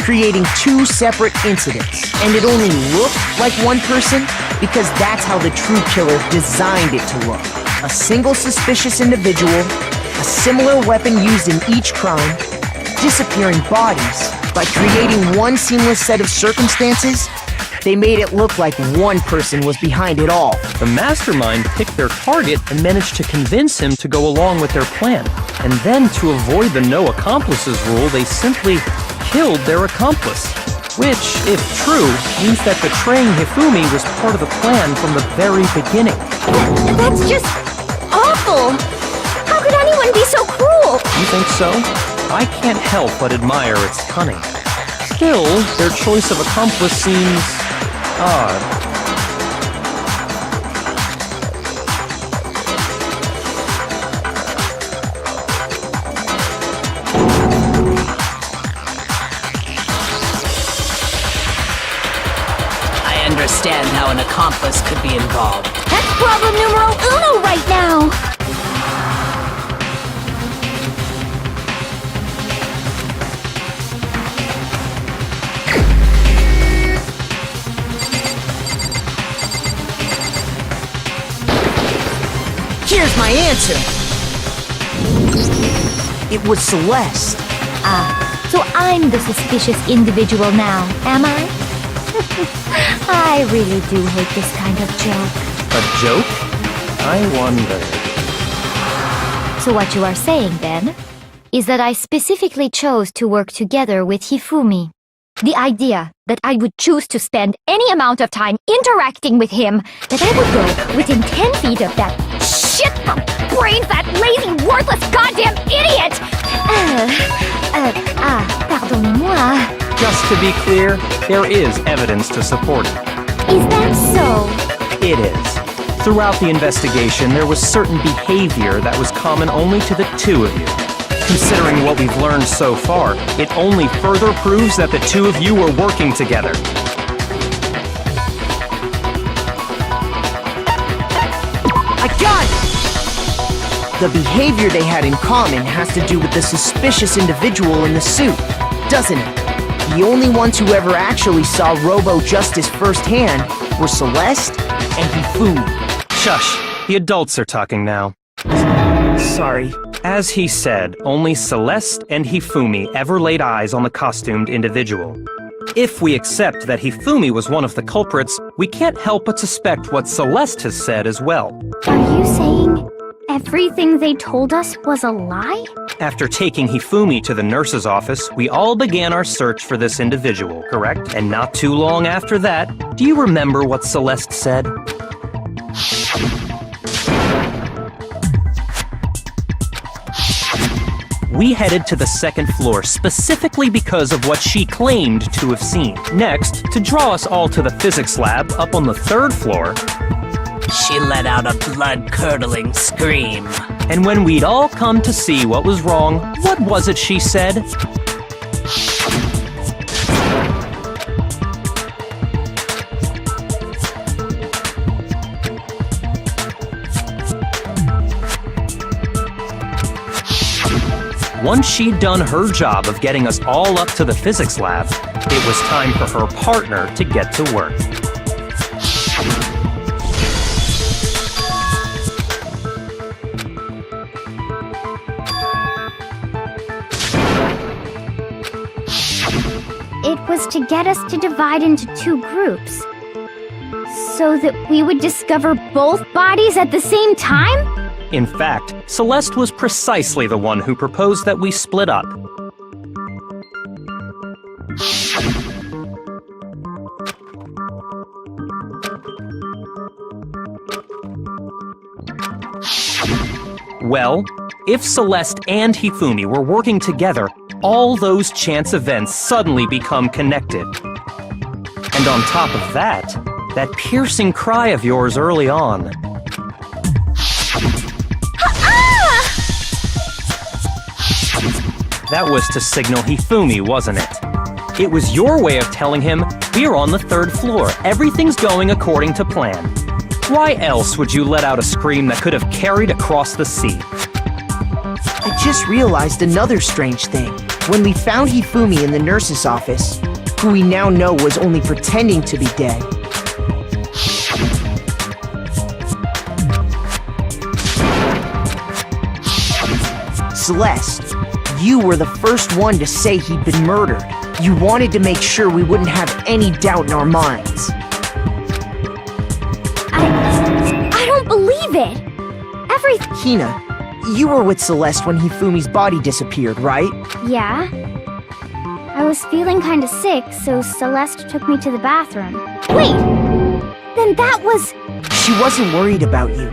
creating 2 separate incidents. And it only looked like one person because that's how the true killer designed it to look. A single suspicious individual, a similar weapon used in each crime, disappearing bodies. By creating one seamless set of circumstances, they made it look like one person was behind it all. The mastermind picked their target and managed to convince him to go along with their plan. And then, to avoid the no accomplices rule, they simply killed their accomplice. Which, if true, means that betraying Hifumi was part of the plan from the very beginning. That's just awful! How could anyone be so cruel? You think so? I can't help but admire its cunning. Still, their choice of accomplice seems odd. I understand how an accomplice could be involved. That's problem numero uno right now! Here's my answer! It was Celeste. So I'm the suspicious individual now, am I? I really do hate this kind of joke. A joke? I wonder. So what you are saying, then, is that I specifically chose to work together with Hifumi. The idea that I would choose to spend any amount of time interacting with him, that I would go within 10 feet of that Shit from brains, that lazy, worthless goddamn idiot! Pardonnez-moi. Just to be clear, there is evidence to support it. Is that so? It is. Throughout the investigation, there was certain behavior that was common only to the 2 of you. Considering what we've learned so far, it only further proves that the 2 of you were working together. I got it! The behavior they had in common has to do with the suspicious individual in the suit, doesn't it? The only ones who ever actually saw Robo-Justice firsthand were Celeste and Hifumi. Shush, the adults are talking now. Sorry. As he said, only Celeste and Hifumi ever laid eyes on the costumed individual. If we accept that Hifumi was one of the culprits, we can't help but suspect what Celeste has said as well. Are you saying everything they told us was a lie? After taking Hifumi to the nurse's office, we all began our search for this individual, correct? And not too long after that, do you remember what Celeste said? we headed to the second floor specifically because of what she claimed to have seen. Next, to draw us all to the physics lab up on the third floor, She let out a blood-curdling scream. and when we'd all come to see what was wrong, what was it she said? Once she'd done her job of getting us all up to the physics lab, it was time for her partner to get to work. It was to get us to divide into two groups. So that we would discover both bodies at the same time? In fact, Celeste was precisely the one who proposed that we split up. Well, if Celeste and Hifumi were working together, all those chance events suddenly become connected. And on top of that, that piercing cry of yours early on. That was to signal Hifumi, wasn't it? It was your way of telling him, we're on the third floor, everything's going according to plan. Why else would you let out a scream that could have carried across the sea? I just realized another strange thing. When we found Hifumi in the nurse's office, who we now know was only pretending to be dead, Celeste, you were the first one to say he'd been murdered. You wanted to make sure we wouldn't have any doubt in our minds. I don't believe it. Hina, you were with Celeste when Hifumi's body disappeared, right? Yeah. I was feeling kinda sick, so Celeste took me to the bathroom. Wait! Then that was... She wasn't worried about you.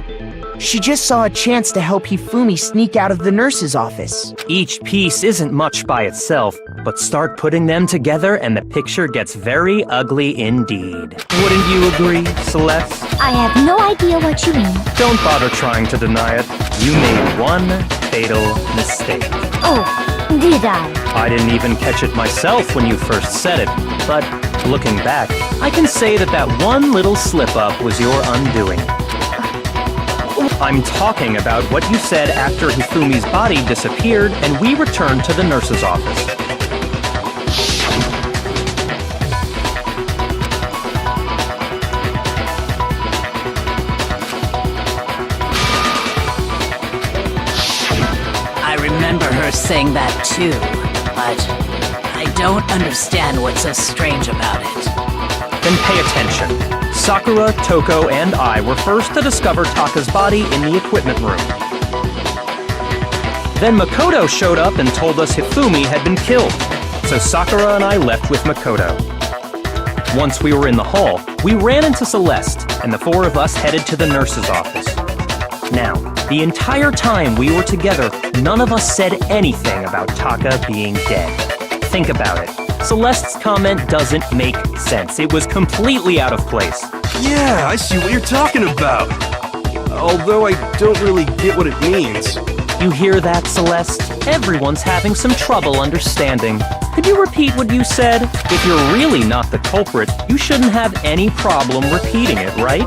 She just saw a chance to help Hifumi sneak out of the nurse's office. Each piece isn't much by itself, but start putting them together and the picture gets very ugly indeed. Wouldn't you agree, Celeste? I have no idea what you mean. Don't bother trying to deny it. You made one fatal mistake. Oh, did I? I didn't even catch it myself when you first said it, but looking back, I can say that one little slip-up was your undoing. I'm talking about what you said after Hifumi's body disappeared and we returned to the nurse's office. I remember her saying that too, but I don't understand what's so strange about it. Then pay attention. Sakura, Toko, and I were first to discover Taka's body in the equipment room. Then Makoto showed up and told us Hifumi had been killed, so Sakura and I left with Makoto. Once we were in the hall, we ran into Celeste, and the four of us headed to the nurse's office. Now, the entire time we were together, none of us said anything about Taka being dead. Think about it. Celeste's comment doesn't make sense. It was completely out of place. Yeah, I see what you're talking about. Although I don't really get what it means. You hear that, Celeste? Everyone's having some trouble understanding. Could you repeat what you said? If you're really not the culprit, you shouldn't have any problem repeating it, right?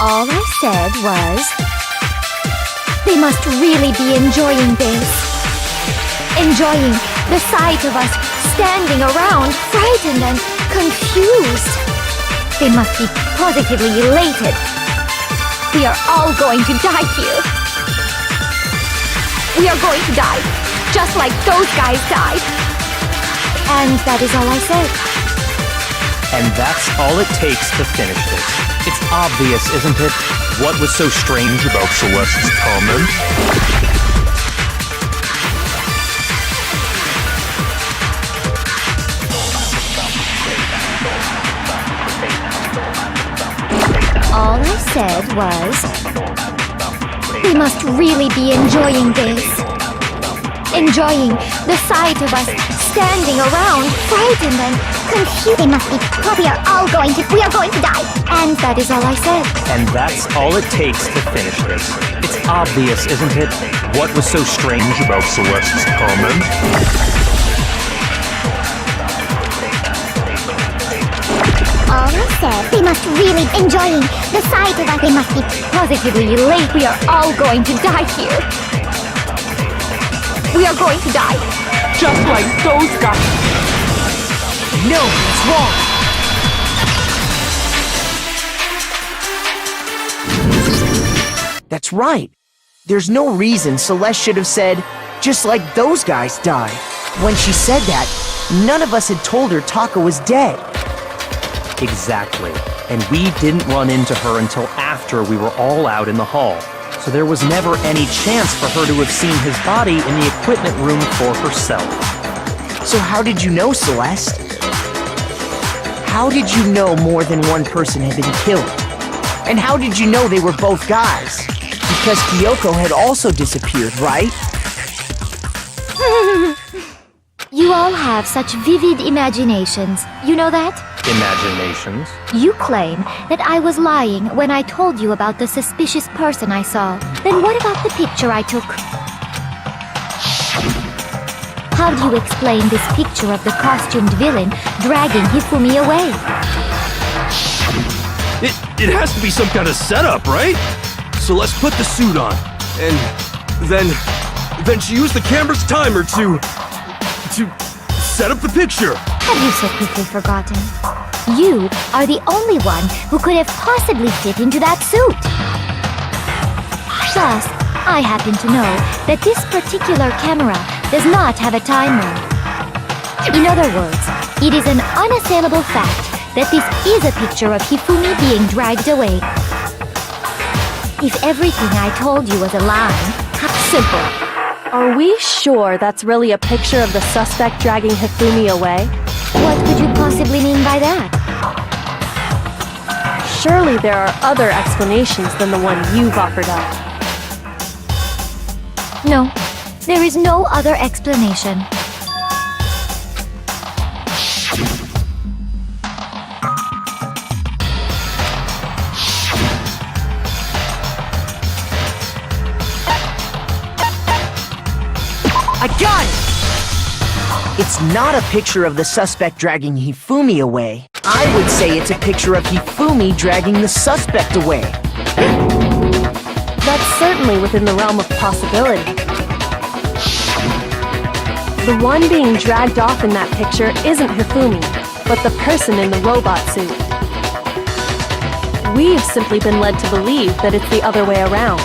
All I said was... They must really be enjoying this. Enjoying the sight of us standing around, frightened and confused. They must be positively elated. We are all going to die here. We are going to die, just like those guys died. And that is all I said. And that's all it takes to finish this. It's obvious, isn't it? What was so strange about Celeste's comment? said was, "We must really be enjoying this. Enjoying the sight of us standing around, frightened and confused. They must be. Well, we are going to die. And that is all I said. And that's all it takes to finish this. It's obvious, isn't it? What was so strange about Celeste's comment? Almost said they must really enjoying the sight of us. They must be. Positively elate, we are all going to die here. We are going to die. Just like those guys. No, it's wrong. That's right. There's no reason Celeste should have said, "Just like those guys died." When she said that, none of us had told her Taka was dead. Exactly. And we didn't run into her until after we were all out in the hall. So there was never any chance for her to have seen his body in the equipment room for herself. So how did you know, Celeste? How did you know more than one person had been killed? And how did you know they were both guys? Because Kyoko had also disappeared, right? You all have such vivid imaginations. You know that? Imaginations? You claim that I was lying when I told you about the suspicious person I saw. Then what about the picture I took? How do you explain this picture of the costumed villain dragging Hifumi away? It has to be some kind of setup, right? So let's put the suit on. And then she used the camera's timer to set up the picture. Have you so quickly forgotten? You are the only one who could have possibly fit into that suit. Plus, I happen to know that this particular camera does not have a timer. In other words, it is an unassailable fact that this is a picture of Hifumi being dragged away. If everything I told you was a lie, simple. Are we sure that's really a picture of the suspect dragging Hifumi away? What could you possibly mean by that? Surely there are other explanations than the one you've offered up. No, there is no other explanation. I got it! It's not a picture of the suspect dragging Hifumi away. I would say it's a picture of Hifumi dragging the suspect away. That's certainly within the realm of possibility. The one being dragged off in that picture isn't Hifumi, but the person in the robot suit. We've simply been led to believe that it's the other way around.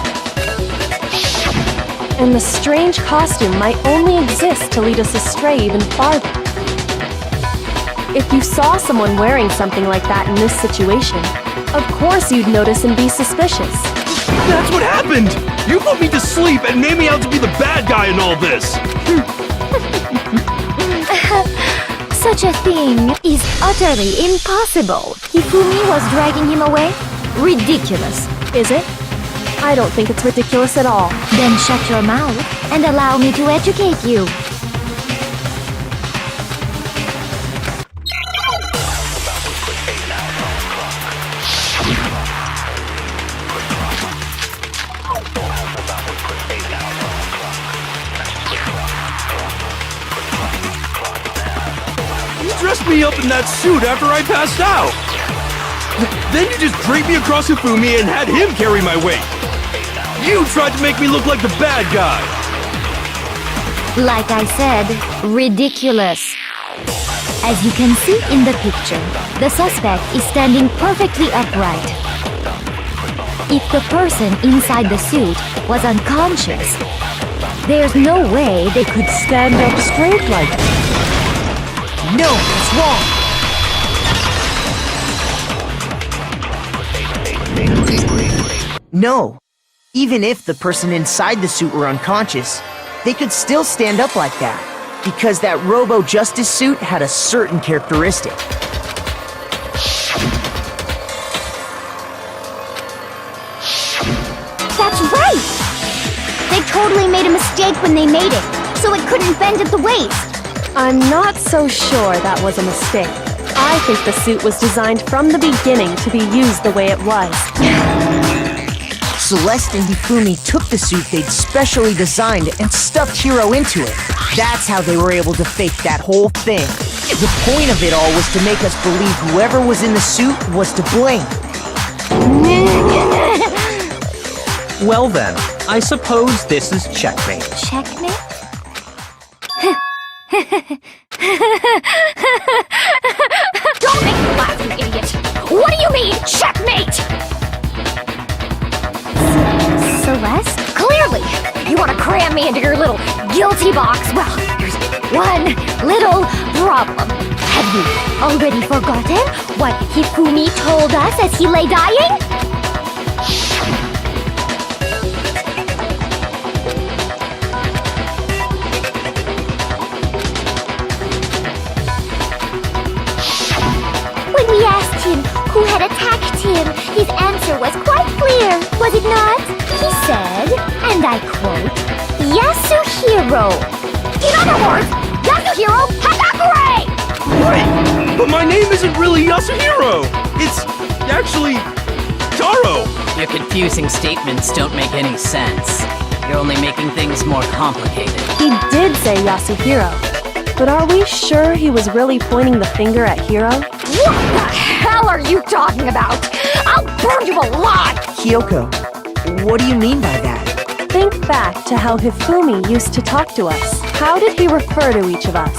And the strange costume might only exist to lead us astray even farther. If you saw someone wearing something like that in this situation, of course you'd notice and be suspicious. That's what happened! You put me to sleep and made me out to be the bad guy in all this! Such a thing is utterly impossible. Hifumi was dragging him away? Ridiculous. Is it? I don't think it's ridiculous at all. Then shut your mouth and allow me to educate you. You dressed me up in that suit after I passed out! Then you just draped me across Hifumi and had him carry my weight! You tried to make me look like the bad guy! Like I said, ridiculous. As you can see in the picture, the suspect is standing perfectly upright. If the person inside the suit was unconscious, there's no way they could stand up straight like that. No, it's wrong! No. Even if the person inside the suit were unconscious, they could still stand up like that, because that Robo-Justice suit had a certain characteristic. That's right! They totally made a mistake when they made it, so it couldn't bend at the waist. I'm not so sure that was a mistake. I think the suit was designed from the beginning to be used the way it was. Celeste and Hifumi took the suit they'd specially designed and stuffed Hiro into it. That's how they were able to fake that whole thing. The point of it all was to make us believe whoever was in the suit was to blame. Well then, I suppose this is checkmate. Checkmate? Don't make me laugh, you idiot! What do you mean, checkmate? Celeste? Clearly, you want to cram me into your little guilty box. Well, there's one little problem. Have you already forgotten what Hifumi told us as he lay dying? When we asked him who had attacked him, his answer was quite clear, was it not? He said, and I quote, Yasuhiro. In other words, Yasuhiro Hatakure! Wait, but my name isn't really Yasuhiro! It's actually Taro! Your confusing statements don't make any sense. You're only making things more complicated. He did say Yasuhiro, but are we sure he was really pointing the finger at Hiro? What the hell are you talking about? I'll burn you alive! Kyoko, what do you mean by that? Think back to how Hifumi used to talk to us. How did he refer to each of us?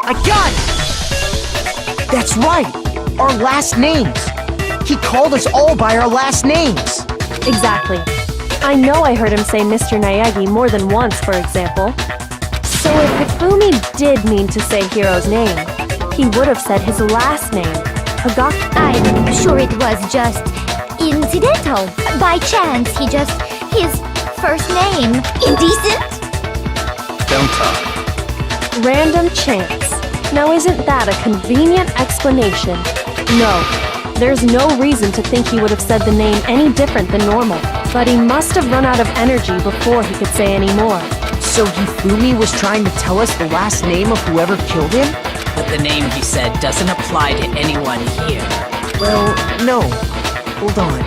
I got it! That's right! Our last names! He called us all by our last names! Exactly. I know I heard him say Mr. Naegi more than once, for example. So if Hifumi did mean to say Hiro's name, he would have said his last name, Hagaki. I'm sure it was just incidental. By chance, his first name. Indecent? Don't talk. Random chance. Now isn't that a convenient explanation? No, there's no reason to think he would have said the name any different than normal. But he must have run out of energy before he could say any more. So Hifumi was trying to tell us the last name of whoever killed him? But the name he said doesn't apply to anyone here. Well, no. Hold on.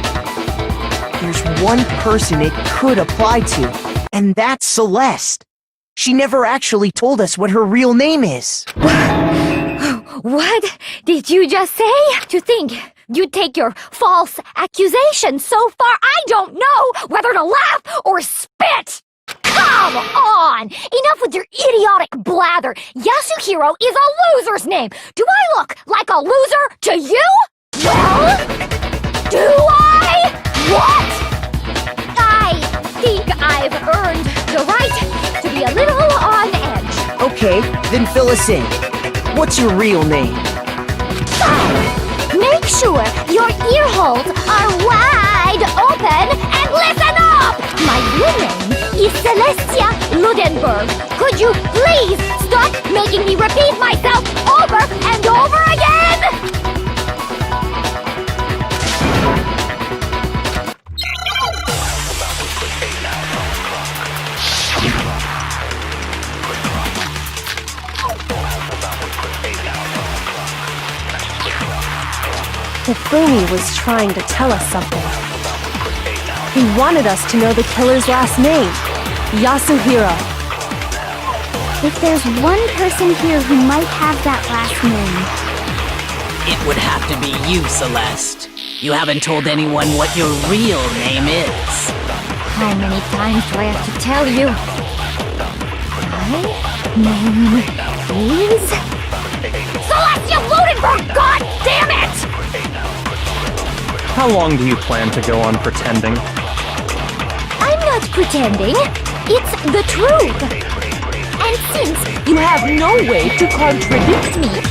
There's one person it could apply to, and that's Celeste. She never actually told us what her real name is. What did you just say? To think you'd take your false accusation so far, I don't know whether to laugh or spit! Come on! Enough with your idiotic blather! Yasuhiro is a loser's name! Do I look like a loser to you? Well, do I? What? I think I've earned the right to be a little on edge. Okay, then fill us in. What's your real name? Make sure your ear holes are wide open and listen up! My real name is Celestia Ludenberg. Could you please stop making me repeat myself over and over again? Hifumi was trying to tell us something. He wanted us to know the killer's last name, Yasuhiro. If there's one person here who might have that last name, It would have to be you, Celeste. You haven't told anyone what your real name is. how many times do I have to tell you? My name is... Celestia Ludenberg, god damn it! How long do you plan to go on pretending? I'm not pretending. It's the truth. And since you have no way to contradict me,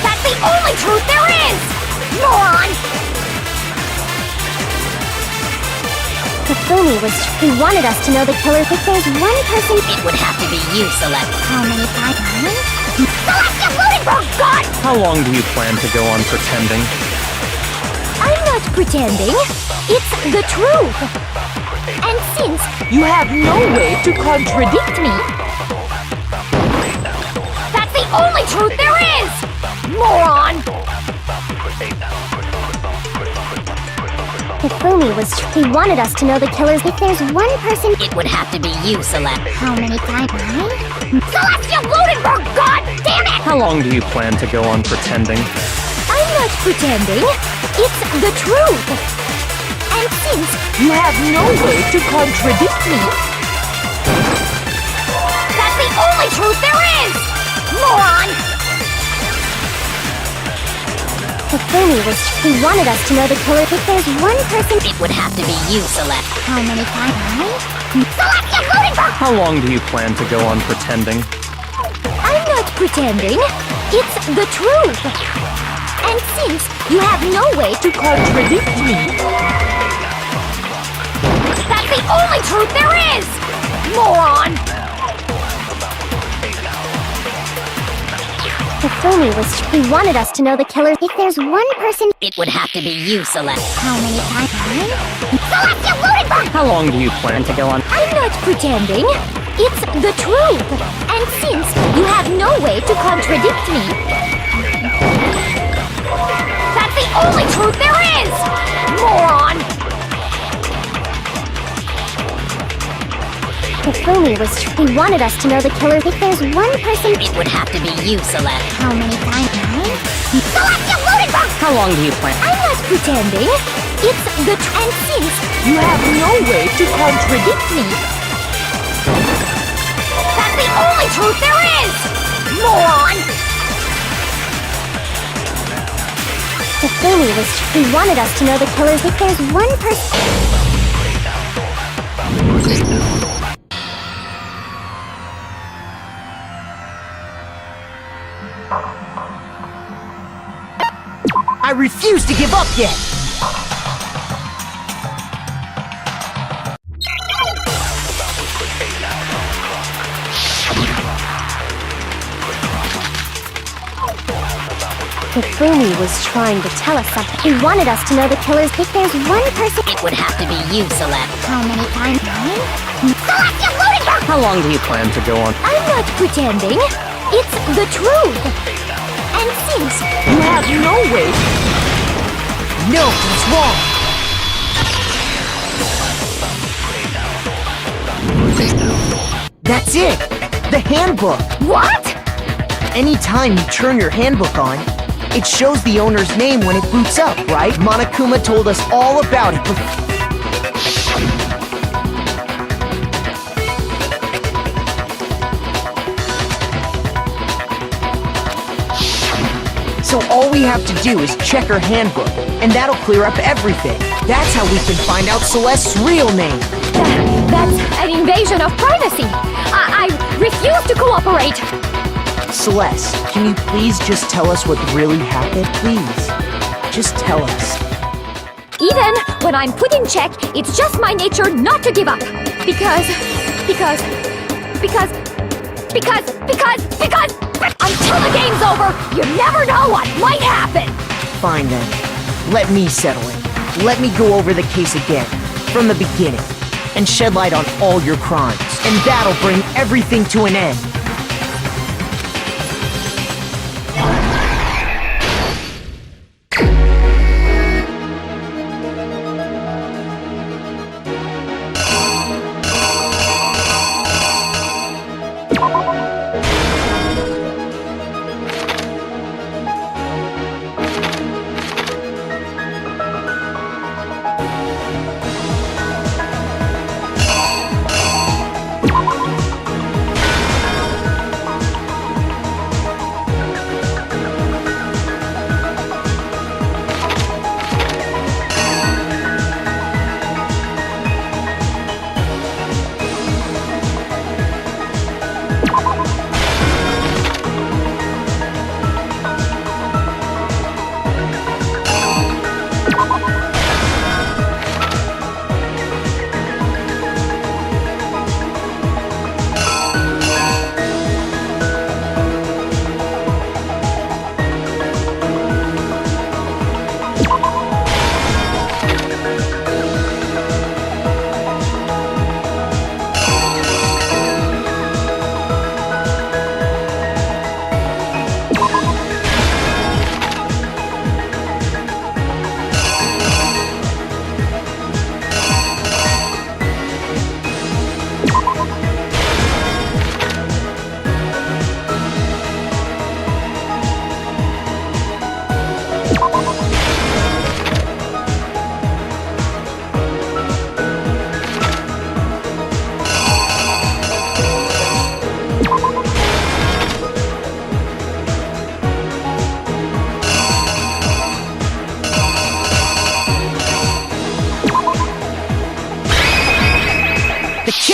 That's the only truth there is! Moron! He wanted us to know the killer. If there's one person... It would have to be you, Celeste. How many times? Celestia Ludenberg, god! How long do you plan to go on pretending? not pretending. It's the truth. And since You have no way to contradict me. That's the only truth there is! Moron! Hifumi he wanted us to know the killers. If there's one person, It would have to be you, Celeste. how many times? Celestia Ludenberg, god damn it! How long do you plan to go on pretending? I'm not pretending. It's the truth. And since You have no way to contradict me. That's the only truth there is! Moron! Hifumi he wanted us to know the killers. If there's one person, It would have to be you, Celeste. how many times? Celestia Ludenberg! How long do you plan to go on pretending? I'm not pretending. It's the truth. And since you have no way to Contradict me. That's the only truth there is! Moron! Hifumi he wanted us to know the killers. If there's one person, It would have to be you, Celeste. how many times? Celestia Ludenberg! How long do you plan to go on? I'm not pretending. It's the truth. And since you have no way to contradict me, That's the only truth there is! Moron! Hifumi he wanted us to know the killers. If there's one person, It would have to be you, Celeste. how many times? Celestia Ludenberg! How long do you plan? I'm not pretending. It's the and since You have no way to contradict me. That's the only truth there is! Moron! Hifumi he wanted us to know the killers. If there's one person, I refuse to give up yet! Hifumi was trying to tell us something. He wanted us to know the killers. If there's one person, It would have to be you, Celeste. how many times? Celestia Ludenberg! How long do you plan to go on? I'm not pretending. It's the truth. And since You have no way. No, it's wrong! That's it! The handbook! What? Anytime you turn your handbook on, it shows the owner's name when it boots up, right? Monokuma told us all about it So all we have to do is check her handbook, and that'll clear up everything. That's how we can find out Celeste's real name. That's an invasion of privacy! I refuse to cooperate! Celeste, can you please just tell us what really happened? Please, just tell us. Even when I'm put in check, it's just my nature not to give up. Because until the game's over, you never know what might happen! Fine then. Let me settle it. Let me go over the case again, from the beginning, and shed light on all your crimes. And that'll bring everything to an end.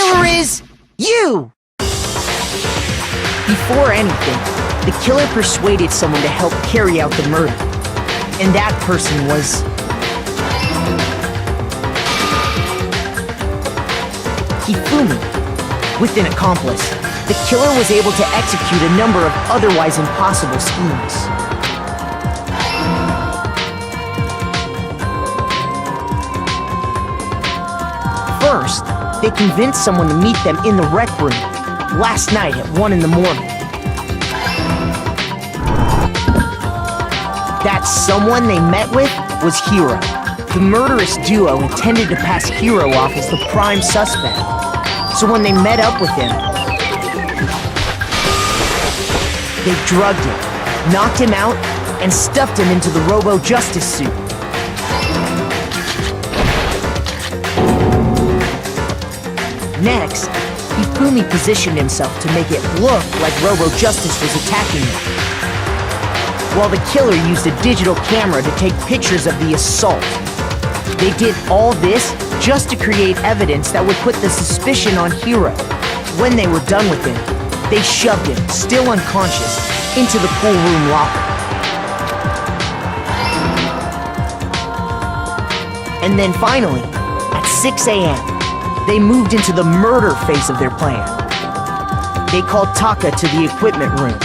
killer is you! Before anything, the killer persuaded someone to help carry out the murder. And that person was... Hifumi. With an accomplice, the killer was able to execute a number of otherwise impossible schemes. First, they convinced someone to meet them in the rec room last night at 1 in the morning. That someone they met with was Hiro. The murderous duo intended to pass Hiro off as the prime suspect. So when they met up with him, they drugged him, knocked him out, and stuffed him into the Robo-Justice suit. Next, Hifumi positioned himself to make it look like Robo-Justice was attacking him, while the killer used a digital camera to take pictures of the assault. They did all this just to create evidence that would put the suspicion on Hiro. When they were done with him, they shoved him, still unconscious, into the pool room locker. And then finally, at 6 a.m., they moved into the murder phase of their plan. They called Taka to the equipment room.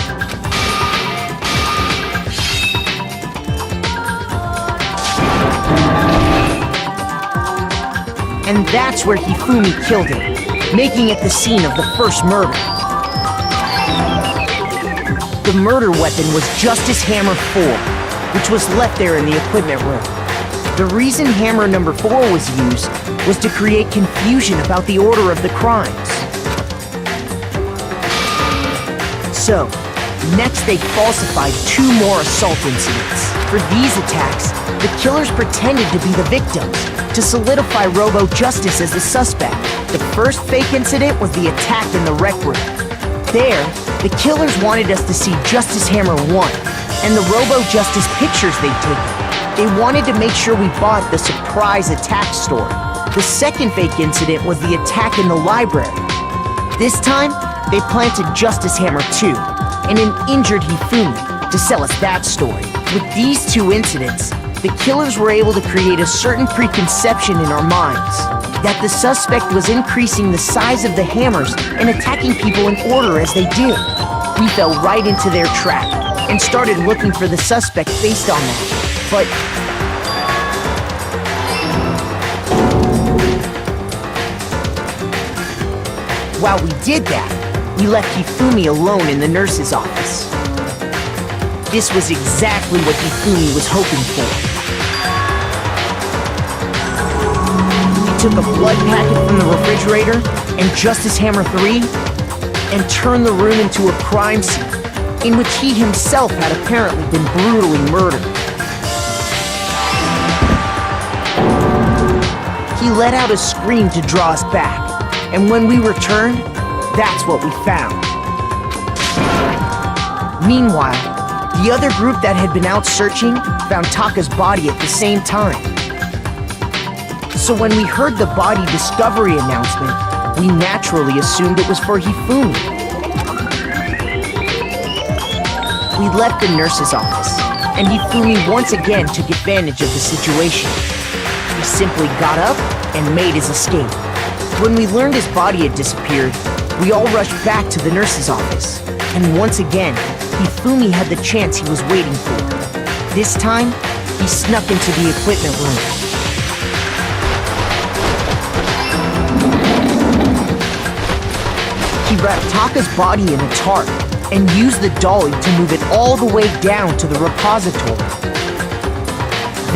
And that's where Hifumi killed him, making it the scene of the first murder. The murder weapon was Justice Hammer 4, which was left there in the equipment room. The reason Hammer number 4 was used was to create confusion about the order of the crimes. So, next they falsified 2 more assault incidents. For these attacks, the killers pretended to be the victims, to solidify Robo-Justice as the suspect. The first fake incident was the attack in the rec room. There, the killers wanted us to see Justice Hammer 1 and the Robo-Justice pictures they'd taken. They wanted to make sure we bought the surprise attack story. The second fake incident was the attack in the library. This time, they planted Justice Hammer 2 and an injured Hifumi to sell us that story. With these 2 incidents, the killers were able to create a certain preconception in our minds that the suspect was increasing the size of the hammers and attacking people in order as they did. We fell right into their trap and started looking for the suspect based on that. But while we did that, we left Hifumi alone in the nurse's office. This was exactly what Hifumi was hoping for. He took a blood packet from the refrigerator and Justice Hammer 3 and turned the room into a crime scene in which he himself had apparently been brutally murdered. He let out a scream to draw us back, and when we returned, that's what we found. Meanwhile, the other group that had been out searching found Taka's body at the same time. So when we heard the body discovery announcement, we naturally assumed it was for Hifumi. We left the nurse's office, and Hifumi once again took advantage of the situation. He simply got up and made his escape. When we learned his body had disappeared, we all rushed back to the nurse's office. And once again, Hifumi had the chance he was waiting for. This time, he snuck into the equipment room. He wrapped Taka's body in a tarp and used the dolly to move it all the way down to the repository.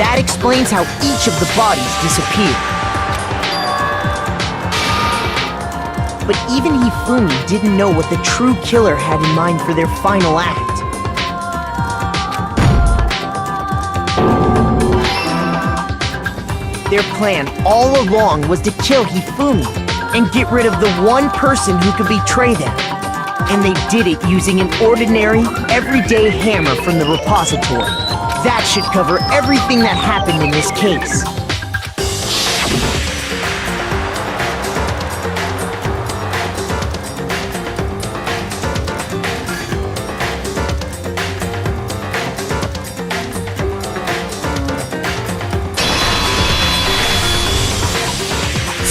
That explains how each of the bodies disappeared. But even Hifumi didn't know what the true killer had in mind for their final act. Their plan all along was to kill Hifumi and get rid of the one person who could betray them. And they did it using an ordinary, everyday hammer from the repository. That should cover everything that happened in this case.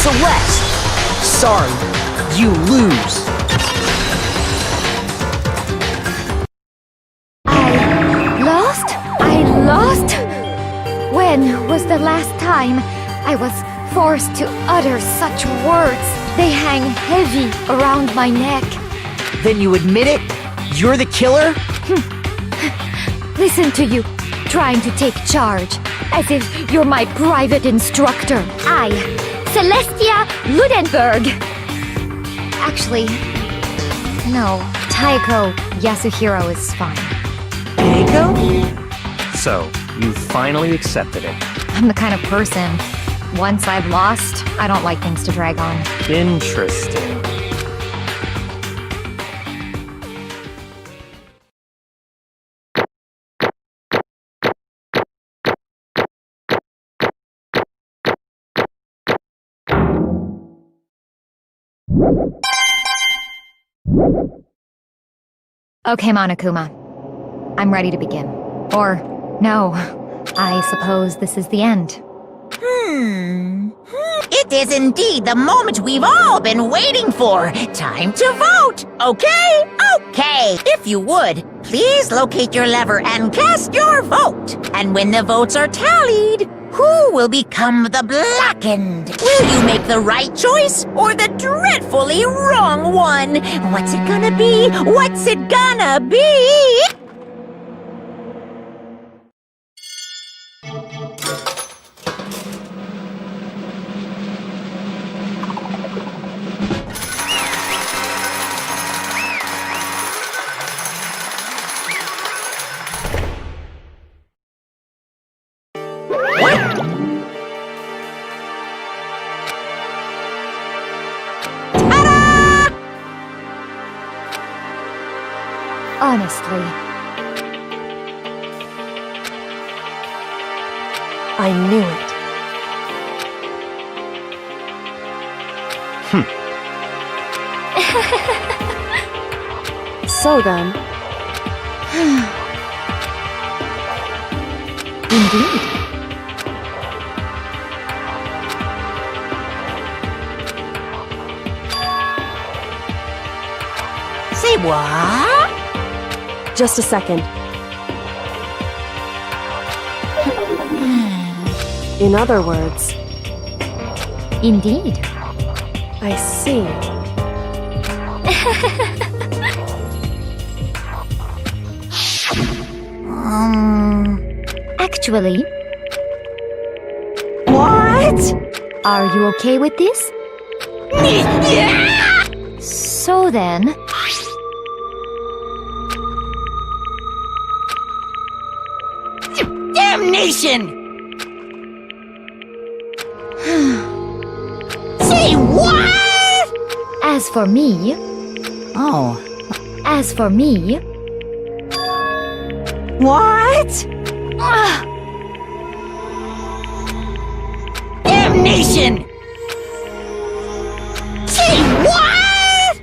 Celeste! Sorry, you lose. I lost? When was the last time I was forced to utter such words? They hang heavy around my neck. Then you admit it? You're the killer? Listen to you, trying to take charge, as if you're my private instructor. I, Celestia Ludenberg. Actually, no, Taiko Yasuhiro is fine. Taiko? So, you finally accepted it. I'm the kind of person, once I've lost, I don't like things to drag on. Interesting. Okay, Monokuma. I'm ready to begin. Or, no, I suppose this is the end. It is indeed the moment we've all been waiting for. Time to vote. Okay? Okay. If you would, please locate your lever and cast your vote. And when the votes are tallied, who will become the blackened? Will you make the right choice or the dreadfully wrong one? What's it gonna be? What's it gonna be? Honestly, I knew it. So then, indeed. Say what? just a second. In other words, Indeed. I see. Actually, What? are you okay with this? So then, Damnation! Say what? as for me, Oh, as for me, what? Damnation! Say what?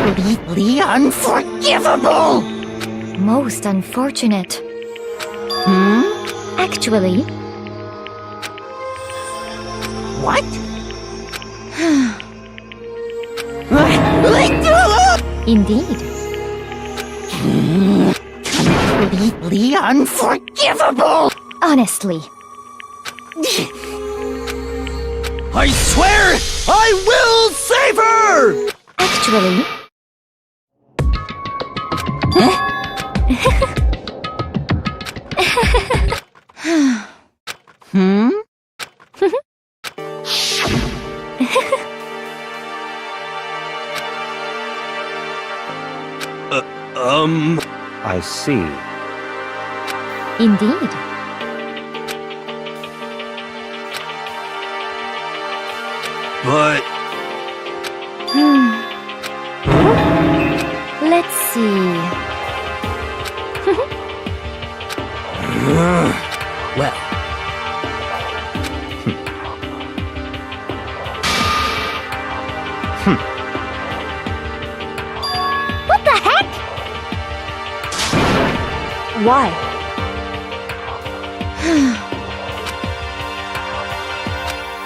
Completely unforgivable! most unfortunate. Actually, What? indeed. Completely unforgivable! Honestly, I swear I will save her! actually, I see. indeed. But Let's see. Well, What the heck? Why?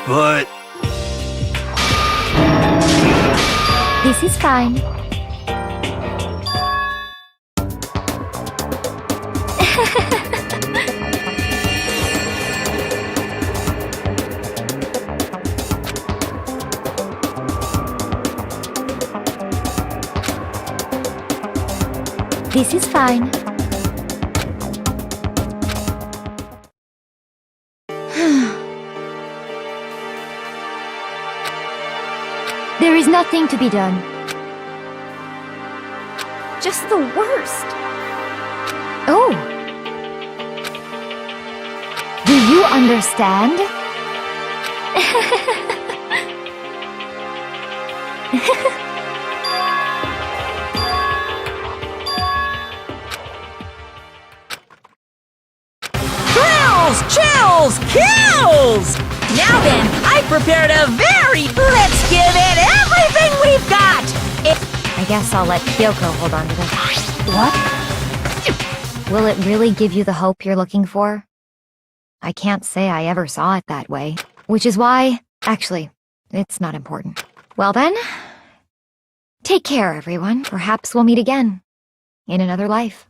But This is fine. This is fine. There is nothing to be done. Just the worst. Oh. Do you understand? Thrills, chills, kills! Now then, I prepared a very... Let's give it everything we've got! I guess I'll let Kyoko hold on to this. What? Will it really give you the hope you're looking for? I can't say I ever saw it that way. Which is why... Actually, it's not important. Well then... Take care, everyone. Perhaps we'll meet again. In another life.